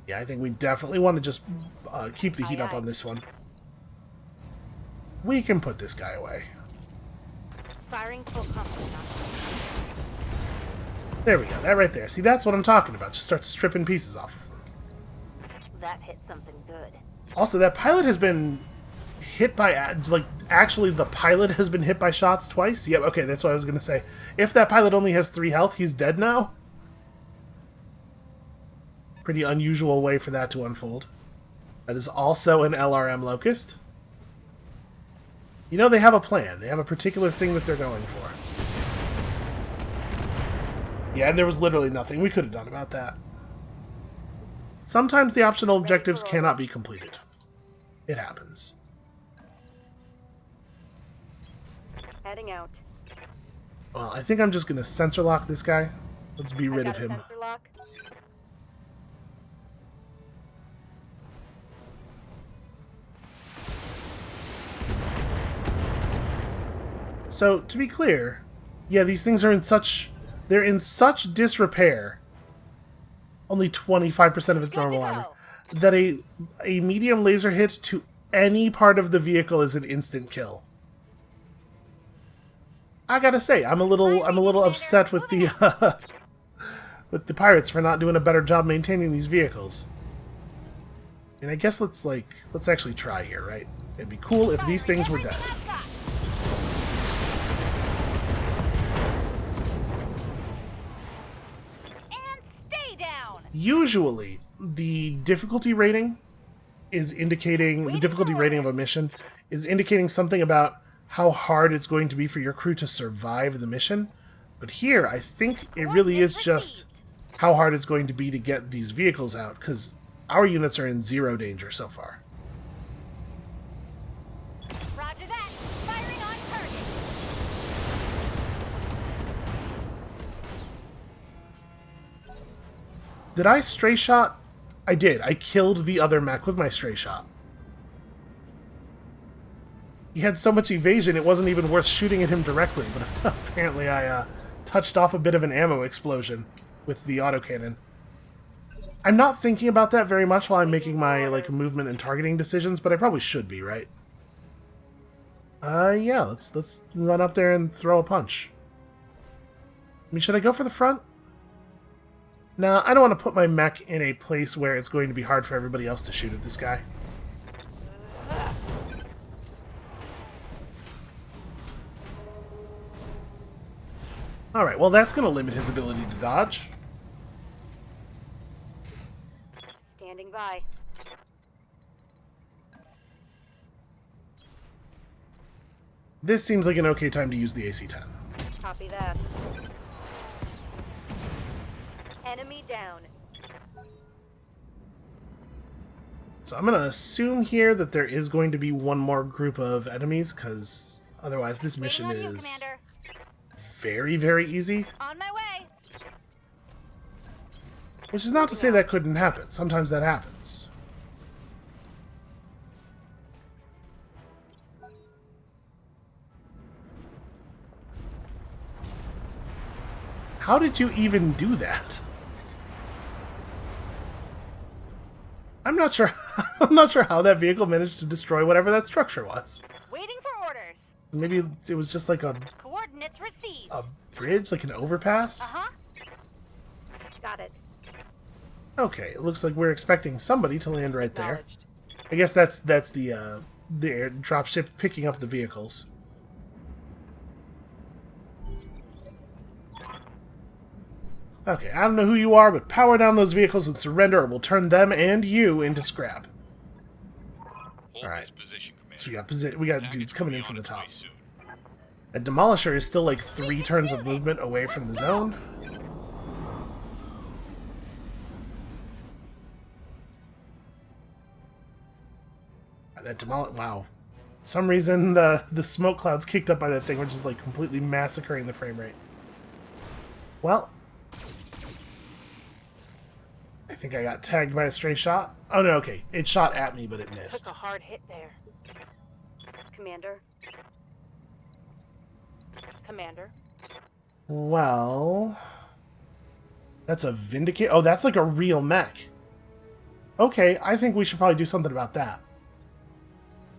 Speaker 1: Yeah, I think we definitely want to just keep the heat up on this one. We can put this guy away.
Speaker 3: Firing full complement.
Speaker 1: There we go, that right there. See, that's what I'm talking about. Just start stripping pieces off of them.
Speaker 3: That hit something good.
Speaker 1: Also, that pilot has been hit by, like, actually the pilot has been hit by shots twice? Yep, okay, that's what I was going to say. If that pilot only has 3 health, he's dead now? Pretty unusual way for that to unfold. That is also an LRM Locust. You know, they have a plan. They have a particular thing that they're going for. Yeah, and there was literally nothing we could have done about that. Sometimes the optional objectives cannot be completed. It happens.
Speaker 3: Heading out.
Speaker 1: Well, I think I'm just going to sensor lock this guy. Let's be rid of him.
Speaker 3: Sensor lock.
Speaker 1: So, to be clear, yeah, these things are in such... They're in such disrepair, only 25% of its normal armor, that a medium laser hit to any part of the vehicle is an instant kill. I gotta say, I'm a little upset with the with the pirates for not doing a better job maintaining these vehicles. And I guess let's actually try here, right? It'd be cool if these things were dead. Usually, the difficulty rating is indicating... The difficulty rating of a mission is indicating something about how hard it's going to be for your crew to survive the mission. But here, I think it really is just how hard it's going to be to get these vehicles out, because our units are in 0 danger so far.
Speaker 3: Roger that. Firing on target.
Speaker 1: Did I stray shot? I did. I killed the other mech with my stray shot. He had so much evasion it wasn't even worth shooting at him directly, but apparently I touched off a bit of an ammo explosion with the autocannon. I'm not thinking about that very much while I'm making my movement and targeting decisions, but I probably should be, right? Yeah, let's run up there and throw a punch. I mean, should I go for the front? No, I don't want to put my mech in a place where it's going to be hard for everybody else to shoot at this guy. Alright, well that's going to limit his ability to dodge.
Speaker 3: Standing by.
Speaker 1: This seems like an okay time to use the AC-10.
Speaker 3: Copy that. Enemy down.
Speaker 1: So I'm going to assume here that there is going to be one more group of enemies, because otherwise this mission
Speaker 3: Waiting on you,
Speaker 1: is
Speaker 3: Commander.
Speaker 1: very, very easy.
Speaker 3: On my way.
Speaker 1: Which is not to say that couldn't happen. Sometimes that happens. How did you even do that? I'm not sure. I'm not sure how that vehicle managed to destroy whatever that structure was.
Speaker 3: Waiting for orders.
Speaker 1: Maybe it was just like a
Speaker 3: Coordinates received.
Speaker 1: bridge, like an overpass?
Speaker 3: Uh-huh. Got it.
Speaker 1: Okay, it looks like we're expecting somebody to land right there.
Speaker 3: Acknowledged.
Speaker 1: I guess that's the air dropship picking up the vehicles. Okay, I don't know who you are, but power down those vehicles and surrender, or we'll turn them and you into scrap. Alright, so we got dudes coming in from the top. A demolisher is still like 3 turns of movement away from the zone. that wow. For some reason, the smoke clouds kicked up by that thing were just like completely massacring the frame rate. Well, I think I got tagged by a stray shot. Oh no, okay. It shot at me, but it missed.
Speaker 3: Took a hard hit there. Commander. Commander.
Speaker 1: Well, that's a Vindicator. Oh, that's like a real mech. Okay, I think we should probably do something about that.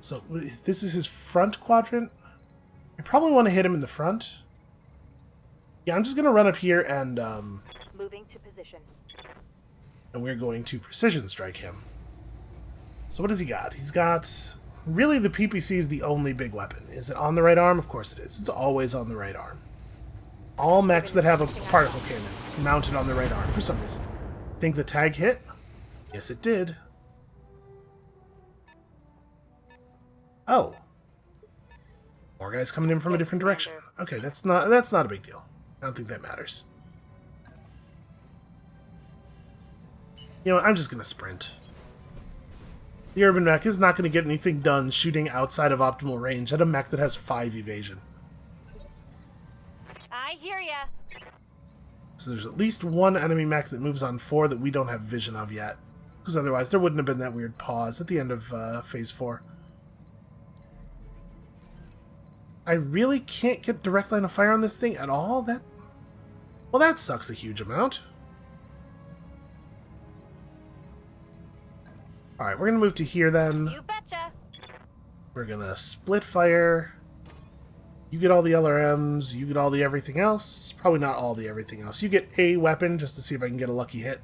Speaker 1: So, this is his front quadrant. I probably want to hit him in the front. Yeah, I'm just going to run up here and,
Speaker 3: Moving to position.
Speaker 1: and we're going to precision strike him. So what does he got? He's got... Really, the PPC is the only big weapon. Is it on the right arm? Of course it is. It's always on the right arm. All mechs that have a particle cannon mounted on the right arm for some reason. Think the tag hit? Yes, it did. Oh. More guys coming in from a different direction. Okay, that's not a big deal. I don't think that matters. You know what, I'm just gonna sprint. The urban mech is not going to get anything done shooting outside of optimal range at a mech that has 5 evasion.
Speaker 3: I hear ya.
Speaker 1: So there's at least one enemy mech that moves on 4 that we don't have vision of yet. Because otherwise there wouldn't have been that weird pause at the end of Phase 4. I really can't get direct line of fire on this thing at all? Well, that sucks a huge amount. Alright, we're going to move to here then.
Speaker 3: You betcha.
Speaker 1: We're going to split fire. You get all the LRMs, you get all the everything else. Probably not all the everything else. You get a weapon just to see if I can get a lucky hit.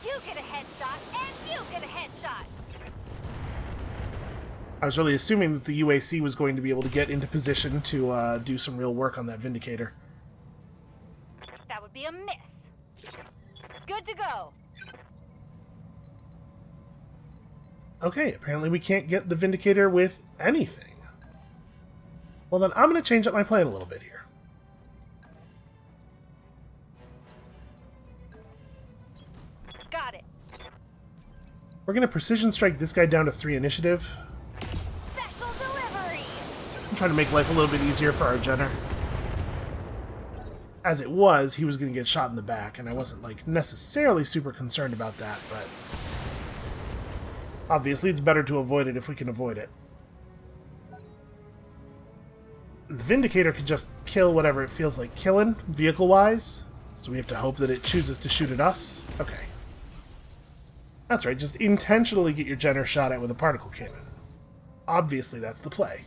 Speaker 3: You get a headshot, and you get a headshot.
Speaker 1: I was really assuming that the UAC was going to be able to get into position to do some real work on that Vindicator.
Speaker 3: That would be a miss. Good to go.
Speaker 1: Okay, apparently we can't get the Vindicator with anything. Well then, I'm going to change up my plan a little bit here.
Speaker 3: Got it.
Speaker 1: We're going to precision strike this guy down to 3 initiative.
Speaker 3: Special delivery.
Speaker 1: I'm trying to make life a little bit easier for our Jenner. As it was, he was going to get shot in the back, and I wasn't like necessarily super concerned about that, but... Obviously, it's better to avoid it if we can avoid it. The Vindicator could just kill whatever it feels like killing, vehicle-wise. So we have to hope that it chooses to shoot at us. Okay. That's right, just intentionally get your Jenner shot at with a particle cannon. Obviously, that's the play.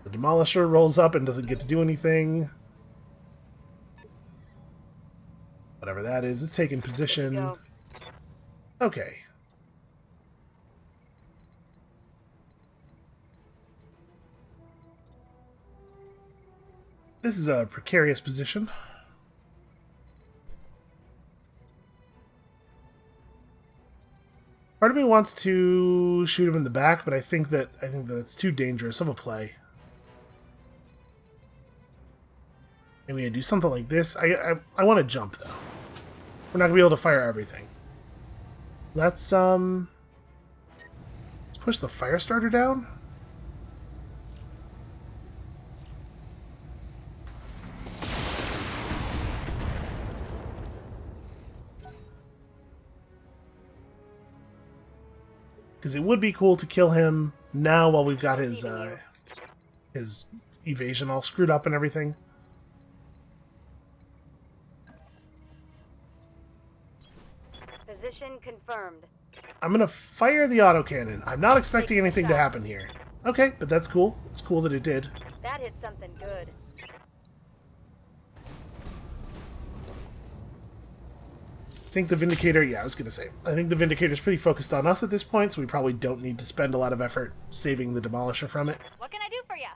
Speaker 1: The demolisher rolls up and doesn't get to do anything. Whatever that is taking position. Okay. This is a precarious position. Part of me wants to shoot him in the back, but I think that it's too dangerous of a play. Maybe I do something like this. I want to jump though. We're not gonna be able to fire everything. Let's push the fire starter down. Because it would be cool to kill him now while we've got his evasion all screwed up and everything.
Speaker 3: Position confirmed.
Speaker 1: I'm going to fire the autocannon. I'm not expecting anything to happen here. Okay, but that's cool. It's cool that it did.
Speaker 3: That hit something good.
Speaker 1: I think the Vindicator, yeah, I was going to say, I think the Vindicator's pretty focused on us at this point, so we probably don't need to spend a lot of effort saving the Demolisher from it.
Speaker 3: What can I do for you?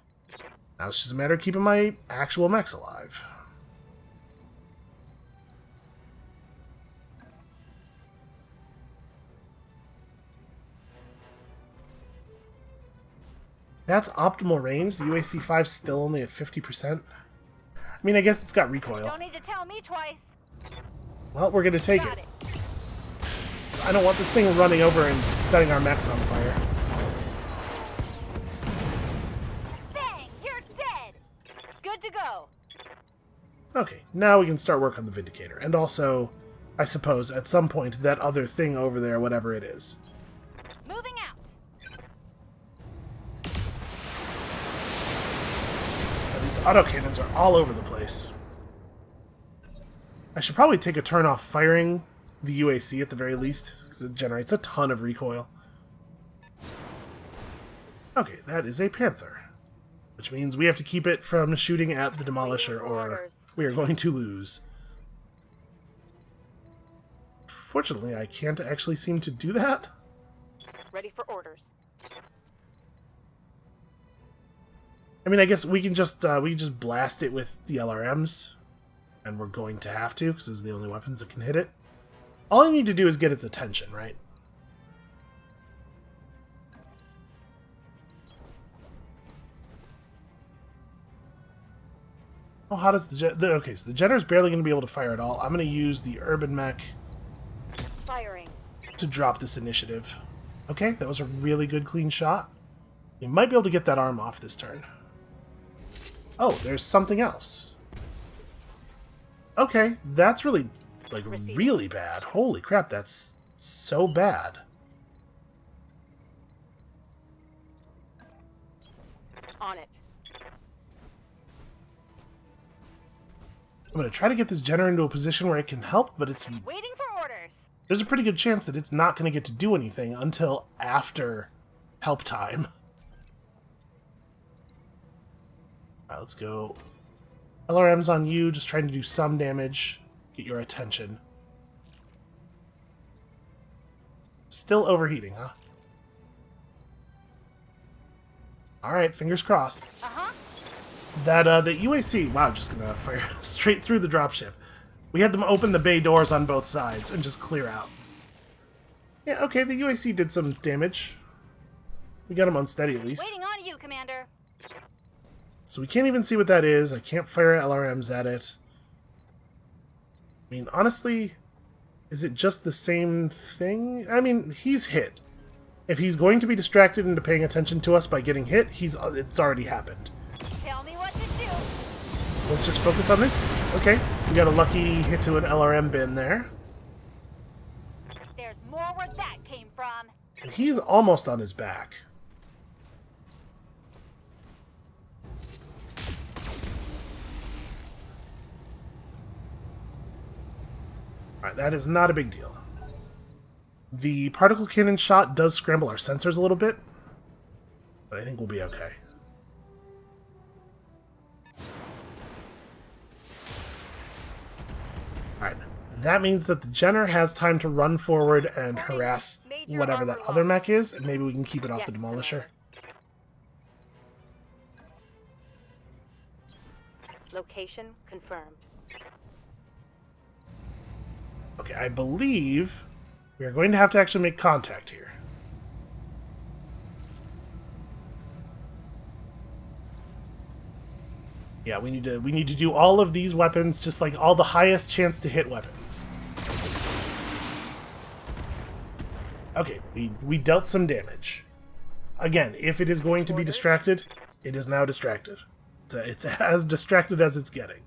Speaker 1: Now it's just a matter of keeping my actual mechs alive. That's optimal range. The UAC 5's still only at 50%. I mean, I guess it's got recoil.
Speaker 3: Don't need to tell me twice.
Speaker 1: Well, we're going to take
Speaker 3: Got
Speaker 1: it.
Speaker 3: it.
Speaker 1: I don't want this thing running over and setting our mechs on fire.
Speaker 3: Bang! You're dead! Good to go.
Speaker 1: Okay, now we can start work on the Vindicator. And also, I suppose, at some point, that other thing over there, whatever it is.
Speaker 3: Moving out.
Speaker 1: These autocannons are all over the place. I should probably take a turn off firing the UAC at the very least, because it generates a ton of recoil. Okay, that is a Panther, which means we have to keep it from shooting at the demolisher or we are going to lose. Fortunately, I can't actually seem to do that.
Speaker 3: Ready for orders.
Speaker 1: I mean, I guess we can just blast it with the LRMs, and we're going to have to, because those are the only weapons that can hit it. All I need to do is get its attention, right? Oh, how does the okay, so the Jenner's barely going to be able to fire at all. I'm going to use the Urban Mech
Speaker 3: Firing.
Speaker 1: to drop this initiative. Okay, that was a really good clean shot. We might be able to get that arm off this turn. Oh, there's something else. Okay, that's really, like, really bad. Holy crap, that's so bad.
Speaker 3: On it.
Speaker 1: I'm going to try to get this Jenner into a position where it can help, but it's
Speaker 3: Waiting for orders.
Speaker 1: there's a pretty good chance that it's not going to get to do anything until after help time. Alright, let's go. LRM's on you, just trying to do some damage. Get your attention. Still overheating, huh? Alright, fingers crossed.
Speaker 3: Uh-huh.
Speaker 1: That, the UAC, wow, just gonna fire straight through the dropship. We had them open the bay doors on both sides and just clear out. Yeah, okay, the UAC did some damage. We got him unsteady at least.
Speaker 3: Waiting on you, Commander.
Speaker 1: So we can't even see what that is. I can't fire LRMs at it. I mean, honestly, is it just the same thing? I mean, he's hit. If he's going to be distracted into paying attention to us by getting hit, it's already happened.
Speaker 3: Tell me what to do.
Speaker 1: So let's just focus on this dude. Okay, we got a lucky hit to an LRM bin there.
Speaker 3: There's more where that came from.
Speaker 1: And he's almost on his back. Alright, that is not a big deal. The particle cannon shot does scramble our sensors a little bit, but I think we'll be okay. Alright, that means that the Jenner has time to run forward and harass whatever that other mech is, and maybe we can keep it off the demolisher.
Speaker 3: Location confirmed.
Speaker 1: Okay, I believe we are going to have to actually make contact here. Yeah, we need to do all of these weapons, just like all the highest chance to hit weapons. Okay, we dealt some damage. Again, if it is going to be distracted, it is now distracted. It's as distracted as it's getting.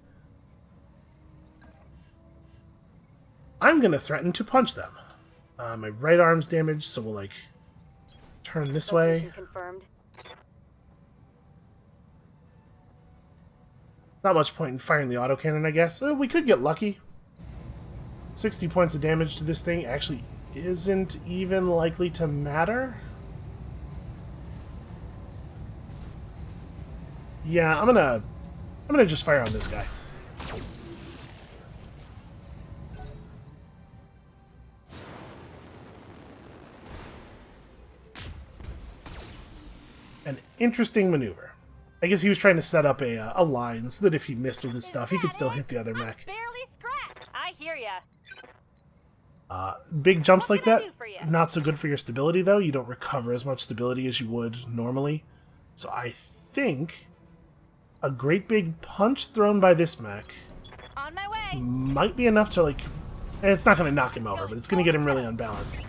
Speaker 1: I'm going to threaten to punch them. My right arm's damaged, so we'll, like, turn this way.
Speaker 3: Confirmed.
Speaker 1: Not much point in firing the autocannon, I guess. We could get lucky. 60 points of damage to this thing actually isn't even likely to matter. Yeah, I'm gonna just fire on this guy. An interesting maneuver. I guess he was trying to set up a line so that if he missed with his stuff, he could still hit the other mech.
Speaker 3: Barely scratched. I hear ya.
Speaker 1: Big jumps like
Speaker 3: can I
Speaker 1: that,
Speaker 3: do for ya?
Speaker 1: not so good for your stability, though. You don't recover as much stability as you would normally. So I think a great big punch thrown by this mech
Speaker 3: On my way.
Speaker 1: might be enough to, like, And it's not going to knock him over, but it's going to get him really unbalanced.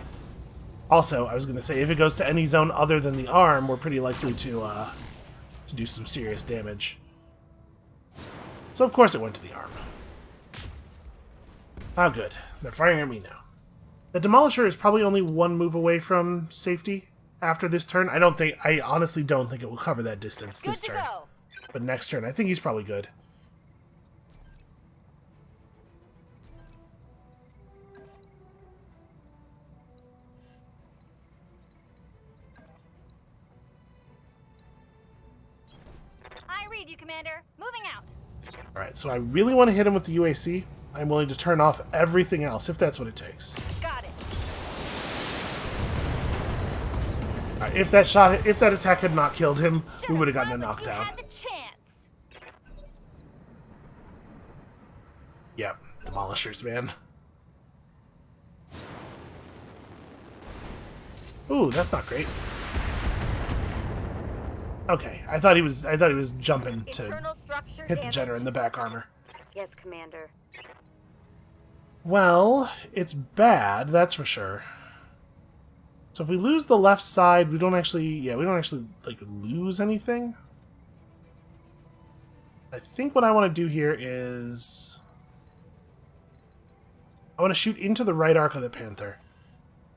Speaker 1: Also, I was going to say, if it goes to any zone other than the arm, we're pretty likely to do some serious damage. So of course it went to the arm. Ah, good. They're firing at me now. The demolisher is probably only one move away from safety after this turn. I honestly don't think it will cover that distance this turn.
Speaker 3: Go.
Speaker 1: But next turn, I think he's probably good.
Speaker 3: I read you, Commander. Moving out.
Speaker 1: Alright, so I really want to hit him with the UAC. I'm willing to turn off everything else, if that's what it takes.
Speaker 3: Got it.
Speaker 1: Alright, if that attack had not killed him, we would have gotten a knockdown.
Speaker 3: Had the chance.
Speaker 1: Yep, demolishers, man. Ooh, that's not great. Okay, I thought he was jumping to
Speaker 3: Internal structure
Speaker 1: hit the
Speaker 3: damage.
Speaker 1: Jenner in the back armor.
Speaker 3: Yes, Commander.
Speaker 1: Well, it's bad, that's for sure. So if we lose the left side, we don't actually like lose anything. I think what I want to do here is I want to shoot into the right arc of the Panther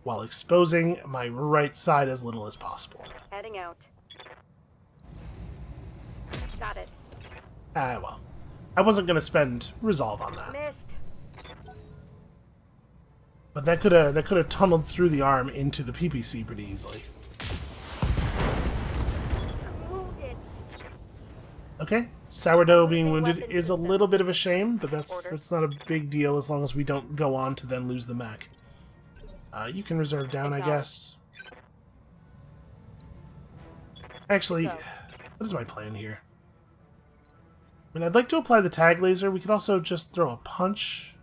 Speaker 1: while exposing my right side as little as possible.
Speaker 3: Heading out. Got it.
Speaker 1: Ah, well. I wasn't going to spend resolve on that.
Speaker 3: Missed.
Speaker 1: But that could have tunneled through the arm into the PPC pretty easily.
Speaker 3: Wounded.
Speaker 1: Okay, sourdough being wounded is a little bit of a shame, but that's not a big deal as long as we don't go on to then lose the mech. You can reserve down, I guess. Actually, what is my plan here? I mean, I'd like to apply the tag laser. We could also just throw a punch.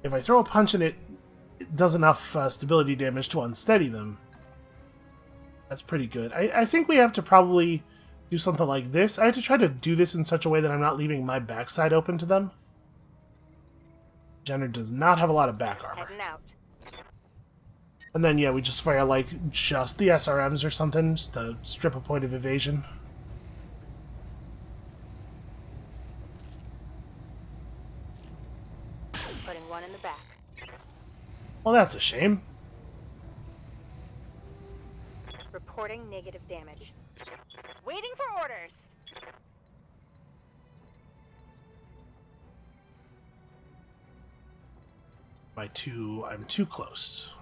Speaker 1: If I throw a punch and it does enough stability damage to unsteady them, that's pretty good. I think we have to probably do something like this. I have to try to do this in such a way that I'm not leaving my backside open to them. Jenner does not have a lot of back armor.
Speaker 3: Heading out.
Speaker 1: And then, yeah, we just fire, like, just the SRMs or something, just to strip a point of evasion.
Speaker 3: Putting one in the back.
Speaker 1: Well, that's a shame.
Speaker 3: Reporting negative damage. Waiting for orders.
Speaker 1: I'm too close.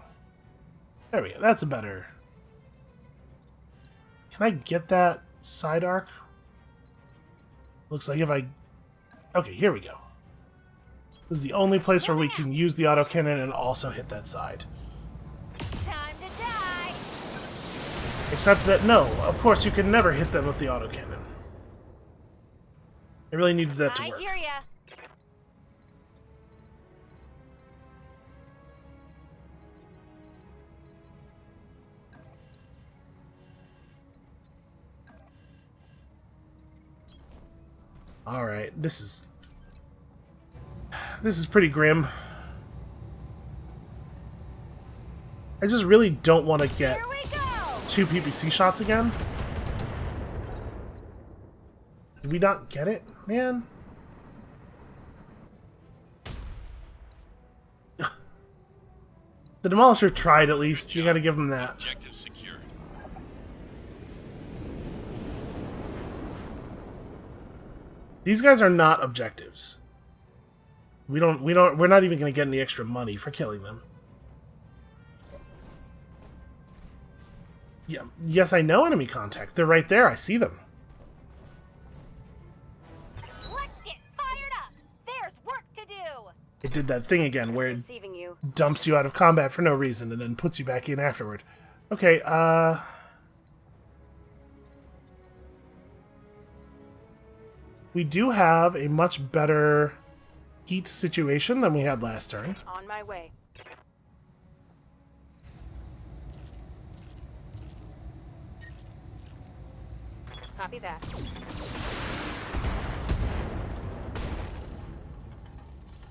Speaker 1: There we go, that's a better... Can I get that side arc? Looks like if I... Okay, here we go. This is the only place where we can use the autocannon and also hit that side.
Speaker 3: Time to die.
Speaker 1: Except that, no, of course you can never hit them with the autocannon. I really needed that to work.
Speaker 3: I hear ya.
Speaker 1: Alright, this is pretty grim. I just really don't want to get
Speaker 3: Here we go.
Speaker 1: 2 PPC shots again. Did we not get it, man? The Demolisher tried at least. You gotta give him that.
Speaker 4: Objective secured.
Speaker 1: These guys are not objectives. We're not even gonna get any extra money for killing them. Yeah, yes, I know enemy contact. They're right there. I see them.
Speaker 3: Let's get fired up. There's work to do.
Speaker 1: It did that thing again where it
Speaker 3: Receiving you.
Speaker 1: dumps you out of combat for no reason and then puts you back in afterward. Okay, we do have a much better heat situation than we had last turn.
Speaker 3: On my way. Copy that.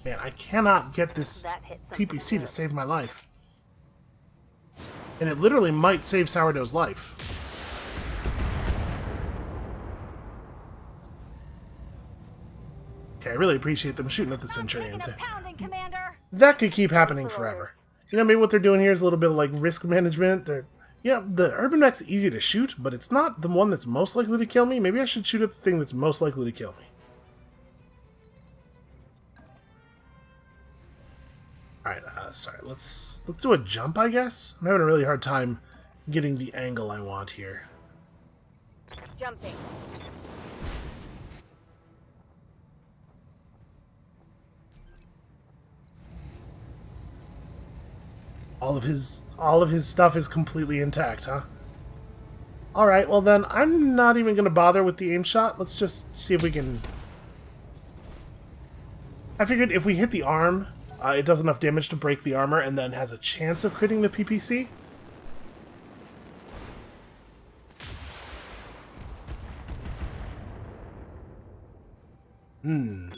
Speaker 1: Man, I cannot get this
Speaker 3: That hit something
Speaker 1: PPC to
Speaker 3: good.
Speaker 1: save my life. And it literally might save Sourdough's life. Okay, I really appreciate them shooting at the Centurions.
Speaker 3: Taking a pounding, Commander.
Speaker 1: That could keep happening forever. You know, maybe what they're doing here is a little bit of, like, risk management. Yeah, the urban mech's easy to shoot, but it's not the one that's most likely to kill me. Maybe I should shoot at the thing that's most likely to kill me. Alright, sorry, let's do a jump, I guess? I'm having a really hard time getting the angle I want here.
Speaker 3: Jumping.
Speaker 1: All of his stuff is completely intact, huh? Alright, well then, I'm not even going to bother with the aim shot. Let's just see if we can... I figured if we hit the arm, it does enough damage to break the armor and then has a chance of critting the PPC.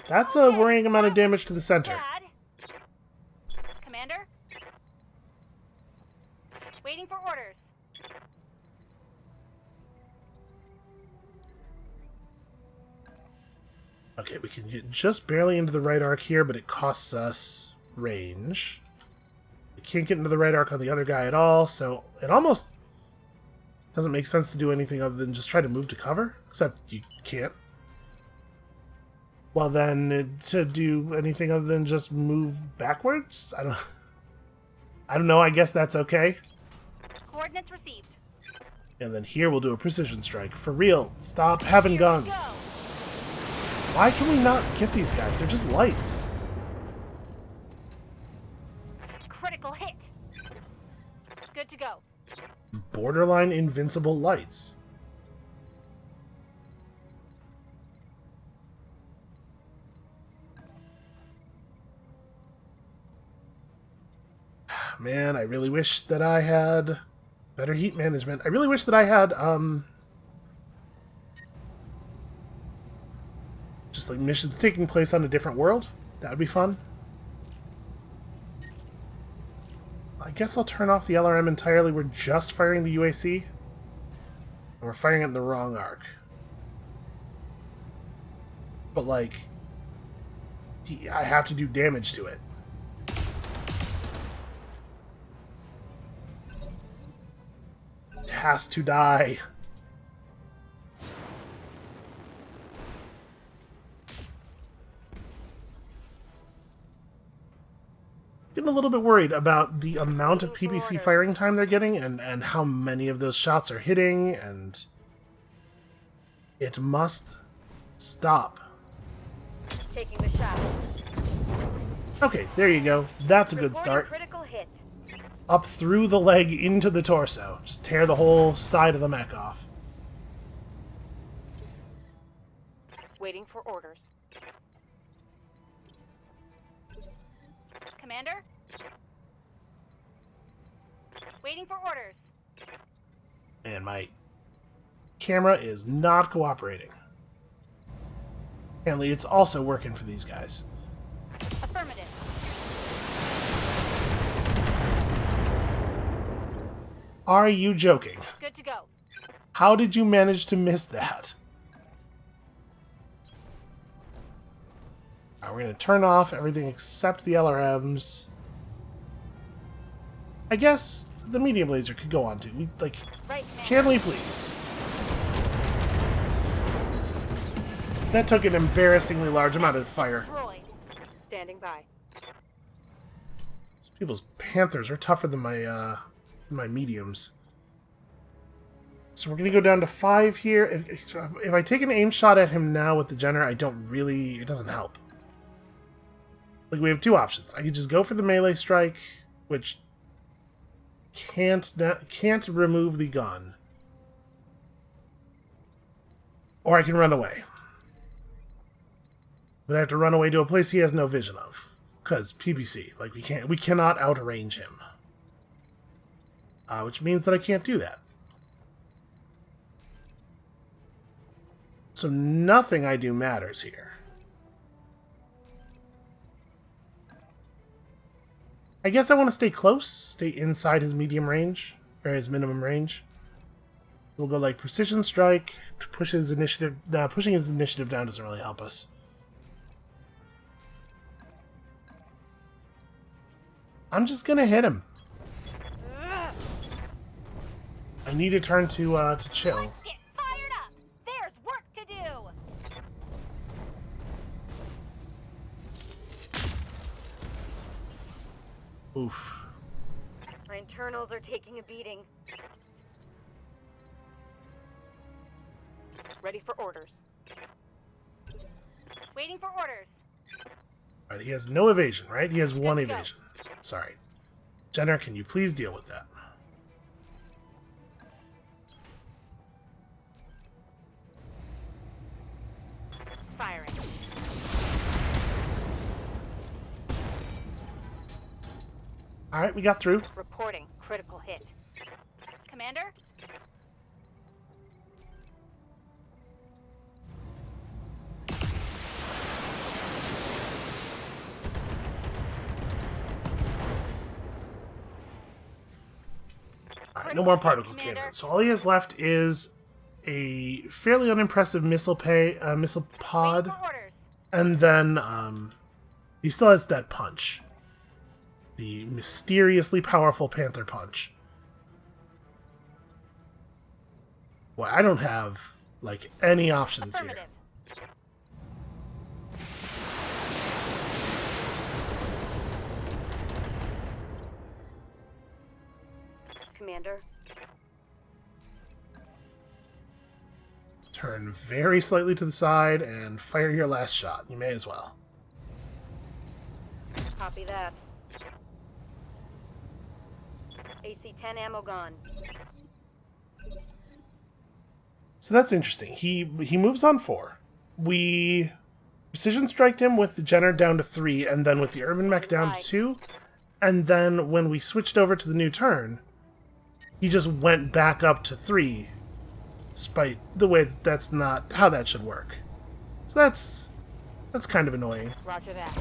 Speaker 1: That's a worrying amount of damage to the center.
Speaker 3: Dad. Commander. Waiting for orders.
Speaker 1: Okay, we can get just barely into the right arc here, but it costs us range. We can't get into the right arc on the other guy at all, so it almost doesn't make sense to do anything other than just try to move to cover, except you can't. Well then, to do anything other than just move backwards? I don't know, I guess that's okay.
Speaker 3: Coordinates received.
Speaker 1: And then here we'll do a precision strike. For real, stop having guns.
Speaker 3: Go.
Speaker 1: Why can we not get these guys? They're just lights.
Speaker 3: Critical hit. Good to go.
Speaker 1: Borderline invincible lights. Man, I really wish that I had better heat management. I really wish that I had, just like missions taking place on a different world. That would be fun. I guess I'll turn off the LRM entirely. We're just firing the UAC. And we're firing it in the wrong arc. But, like, I have to do damage to it. It has to die. Getting a little bit worried about the amount of PPC firing time they're getting and how many of those shots are hitting, and it must stop.
Speaker 3: Taking the shot.
Speaker 1: Okay, there you go. That's a good
Speaker 3: Reporting
Speaker 1: start.
Speaker 3: critical hit.
Speaker 1: Up through the leg into the torso. Just tear the whole side of the mech off.
Speaker 3: Waiting for orders. Commander? Waiting for orders.
Speaker 1: And my camera is not cooperating. Apparently it's also working for these guys.
Speaker 3: Affirmative.
Speaker 1: Are you joking?
Speaker 3: Good to go.
Speaker 1: How did you manage to miss that? Alright, we're going to turn off everything except the LRMs. I guess the medium laser could go on too.
Speaker 3: Right,
Speaker 1: Can we please? That took an embarrassingly large amount of fire.
Speaker 3: Roy. Standing by.
Speaker 1: These people's panthers are tougher than my mediums. So we're going to go down to 5 here. If I take an aim shot at him now with the Jenner, it doesn't help. Like, we have two options. I could just go for the melee strike, which can't remove the gun. Or I can run away. But I have to run away to a place he has no vision of. Because PPC, like, we cannot outrange him. Which means that I can't do that. So nothing I do matters here. I guess I want to stay close, stay inside his medium range, or his minimum range. We'll go like precision strike to push his initiative. Pushing his initiative down doesn't really help us. I'm just gonna hit him. I need a turn to chill.
Speaker 3: Let's get fired up. There's work to do.
Speaker 1: Oof.
Speaker 3: My internals are taking a beating. Ready for orders. Waiting for orders.
Speaker 1: Alright, he has no evasion, right? He has one
Speaker 3: Let's go.
Speaker 1: evasion. Sorry. Jenner, can you please deal with that?
Speaker 3: Firing.
Speaker 1: Alright, we got through.
Speaker 3: Reporting critical hit. Commander?
Speaker 1: Alright, no more particle cannon. So all he has left is a fairly unimpressive missile missile pod,
Speaker 3: Waiting for orders.
Speaker 1: and then he still has that punch. The mysteriously powerful Panther Punch. Well, I don't have, like, any options here.
Speaker 3: Affirmative. Commander?
Speaker 1: Turn very slightly to the side and fire your last shot. You may as well.
Speaker 3: Copy that. AC-10 ammo gone.
Speaker 1: So that's interesting. He moves on 4. We precision striked him with the Jenner down to 3, and then with the Urban Mech down to 2. And then when we switched over to the new turn, he just went back up to 3, despite the way that that's not how that should work. So that's kind of annoying.
Speaker 3: Roger that.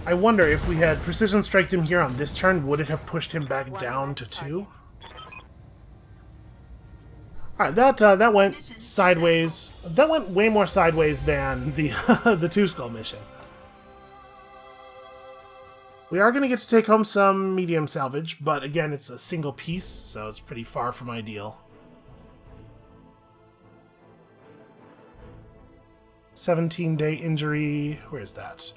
Speaker 1: I wonder if we had precision striked him here on this turn, would it have pushed him back down to 2? Alright, that went sideways. That went way more sideways than the the 2-skull mission. We are going to get to take home some medium salvage, but again, it's a single piece, so it's pretty far from ideal. 17-day injury. Where's that?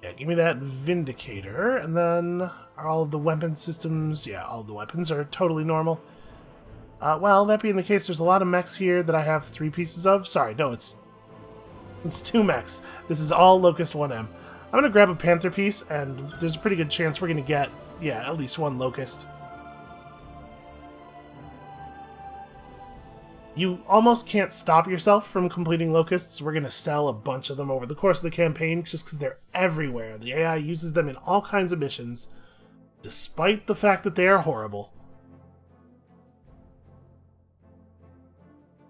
Speaker 1: Yeah, give me that Vindicator, and then are all of the weapon systems... Yeah, all of the weapons are totally normal. Well, that being the case, there's a lot of mechs here that I have 3 pieces of. Sorry, no, it's 2 mechs. This is all Locust 1M. I'm going to grab a Panther piece, and there's a pretty good chance we're going to get, yeah, at least 1 Locust. You almost can't stop yourself from completing Locusts. We're going to sell a bunch of them over the course of the campaign, just because they're everywhere. The AI uses them in all kinds of missions, despite the fact that they are horrible.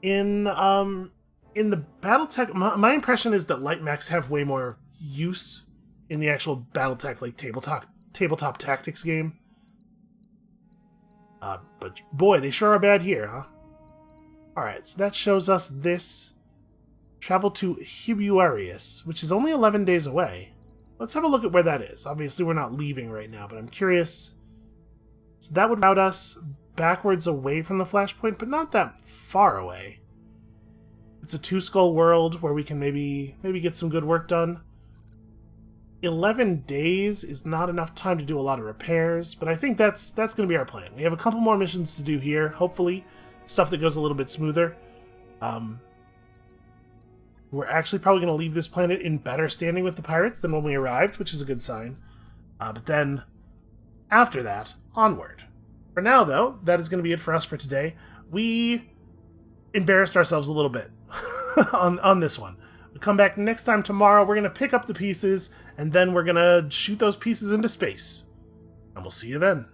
Speaker 1: In the BattleTech, my impression is that light mechs have way more use in the actual BattleTech, like, tabletop tactics game. But boy, they sure are bad here, huh? Alright, so that shows us this. Travel to Hibuarius, which is only 11 days away. Let's have a look at where that is. Obviously, we're not leaving right now, but I'm curious. So that would route us backwards away from the flashpoint, but not that far away. It's a 2-skull world where we can maybe get some good work done. 11 days is not enough time to do a lot of repairs, but I think that's going to be our plan. We have a couple more missions to do here, hopefully. Stuff that goes a little bit smoother. We're actually probably going to leave this planet in better standing with the pirates than when we arrived, which is a good sign. But then, after that, onward. For now, though, that is going to be it for us for today. We embarrassed ourselves a little bit on this one. We come back next time tomorrow, we're going to pick up the pieces, and then we're going to shoot those pieces into space. And we'll see you then.